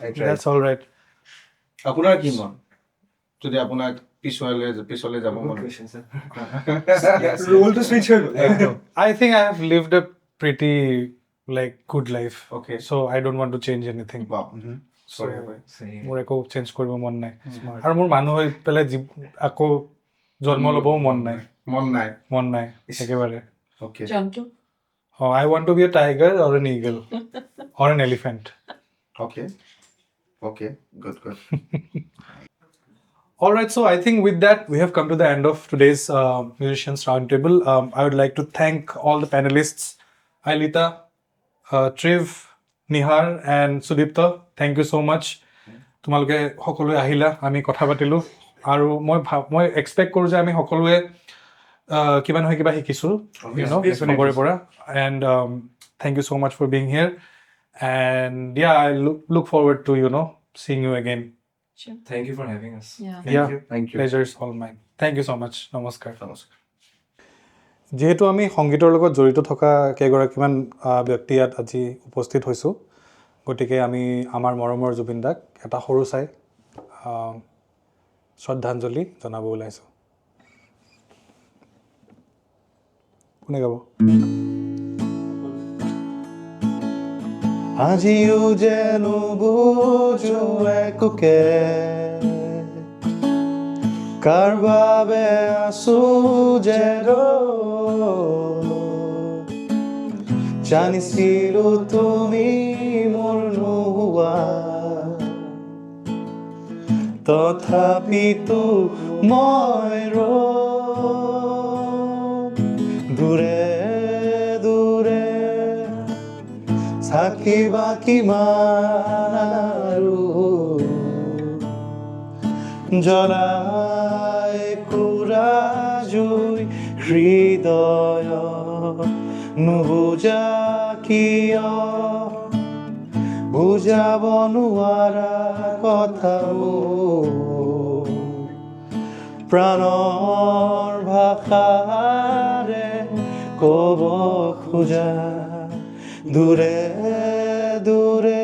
I tried that's all right আপোনাৰ কি মন যদি আপোনাক পিছলৈ যাব মন ৰোল টু সুইচ হৈ গ'ল I think I have lived a pretty like good life Okay. so I don't want to change anything sorry মোৰ একো চেঞ্জ কৰিব মন নাই আৰু মোৰ মানুহ হৈ পেলাই আকৌ জন্ম ল'বও মন নাই একেবাৰে okay জন্তু I want to be a tiger or an eagle or an elephant okay good all right so I think with that we have come to the end of today's Musicians Roundtable I would like to thank all the panelists Ailita Triv Nihar and Sudeepta thank you so much তোমালোকে সকলোৱে আহিলা আমি কথা পাতিলো আৰু মই এক্সপেক্ট কৰোঁ যে আমি সকলোৱে কিবা নহয় কিবা শিকিছোঁ চবৰে পৰা and thank you so much for being here and yeah I look forward to seeing you again Thank you for having us. thank you pleasure is all mine thank you so much নমস্কাৰ যেহেতু আমি সংগীতৰ লগত জড়িত থকা কেইগৰাকীমান ব্যক্তি ইয়াত আজি উপস্থিত হৈছোঁ গতিকে আমি আমাৰ মৰমৰ জুবিন দাক এটা সৰু চাই শ্ৰদ্ধাঞ্জলি জনাব ওলাইছোঁ কোনে গাব আজিও যেন বুজো একোকে কাৰ বাবে আছো যে জানিছিলো তুমি মোৰ নোহোৱা তথাপিতো মই দূৰে দূৰে থাকিবা কিমান আৰু জ্বলাই কুৰা জুই হৃদয় নুবুজা কিয় বুজাব নোৱাৰা কথাবোৰ প্ৰাণৰ ভাষাৰে ক'ব খোজা দূৰে দূৰে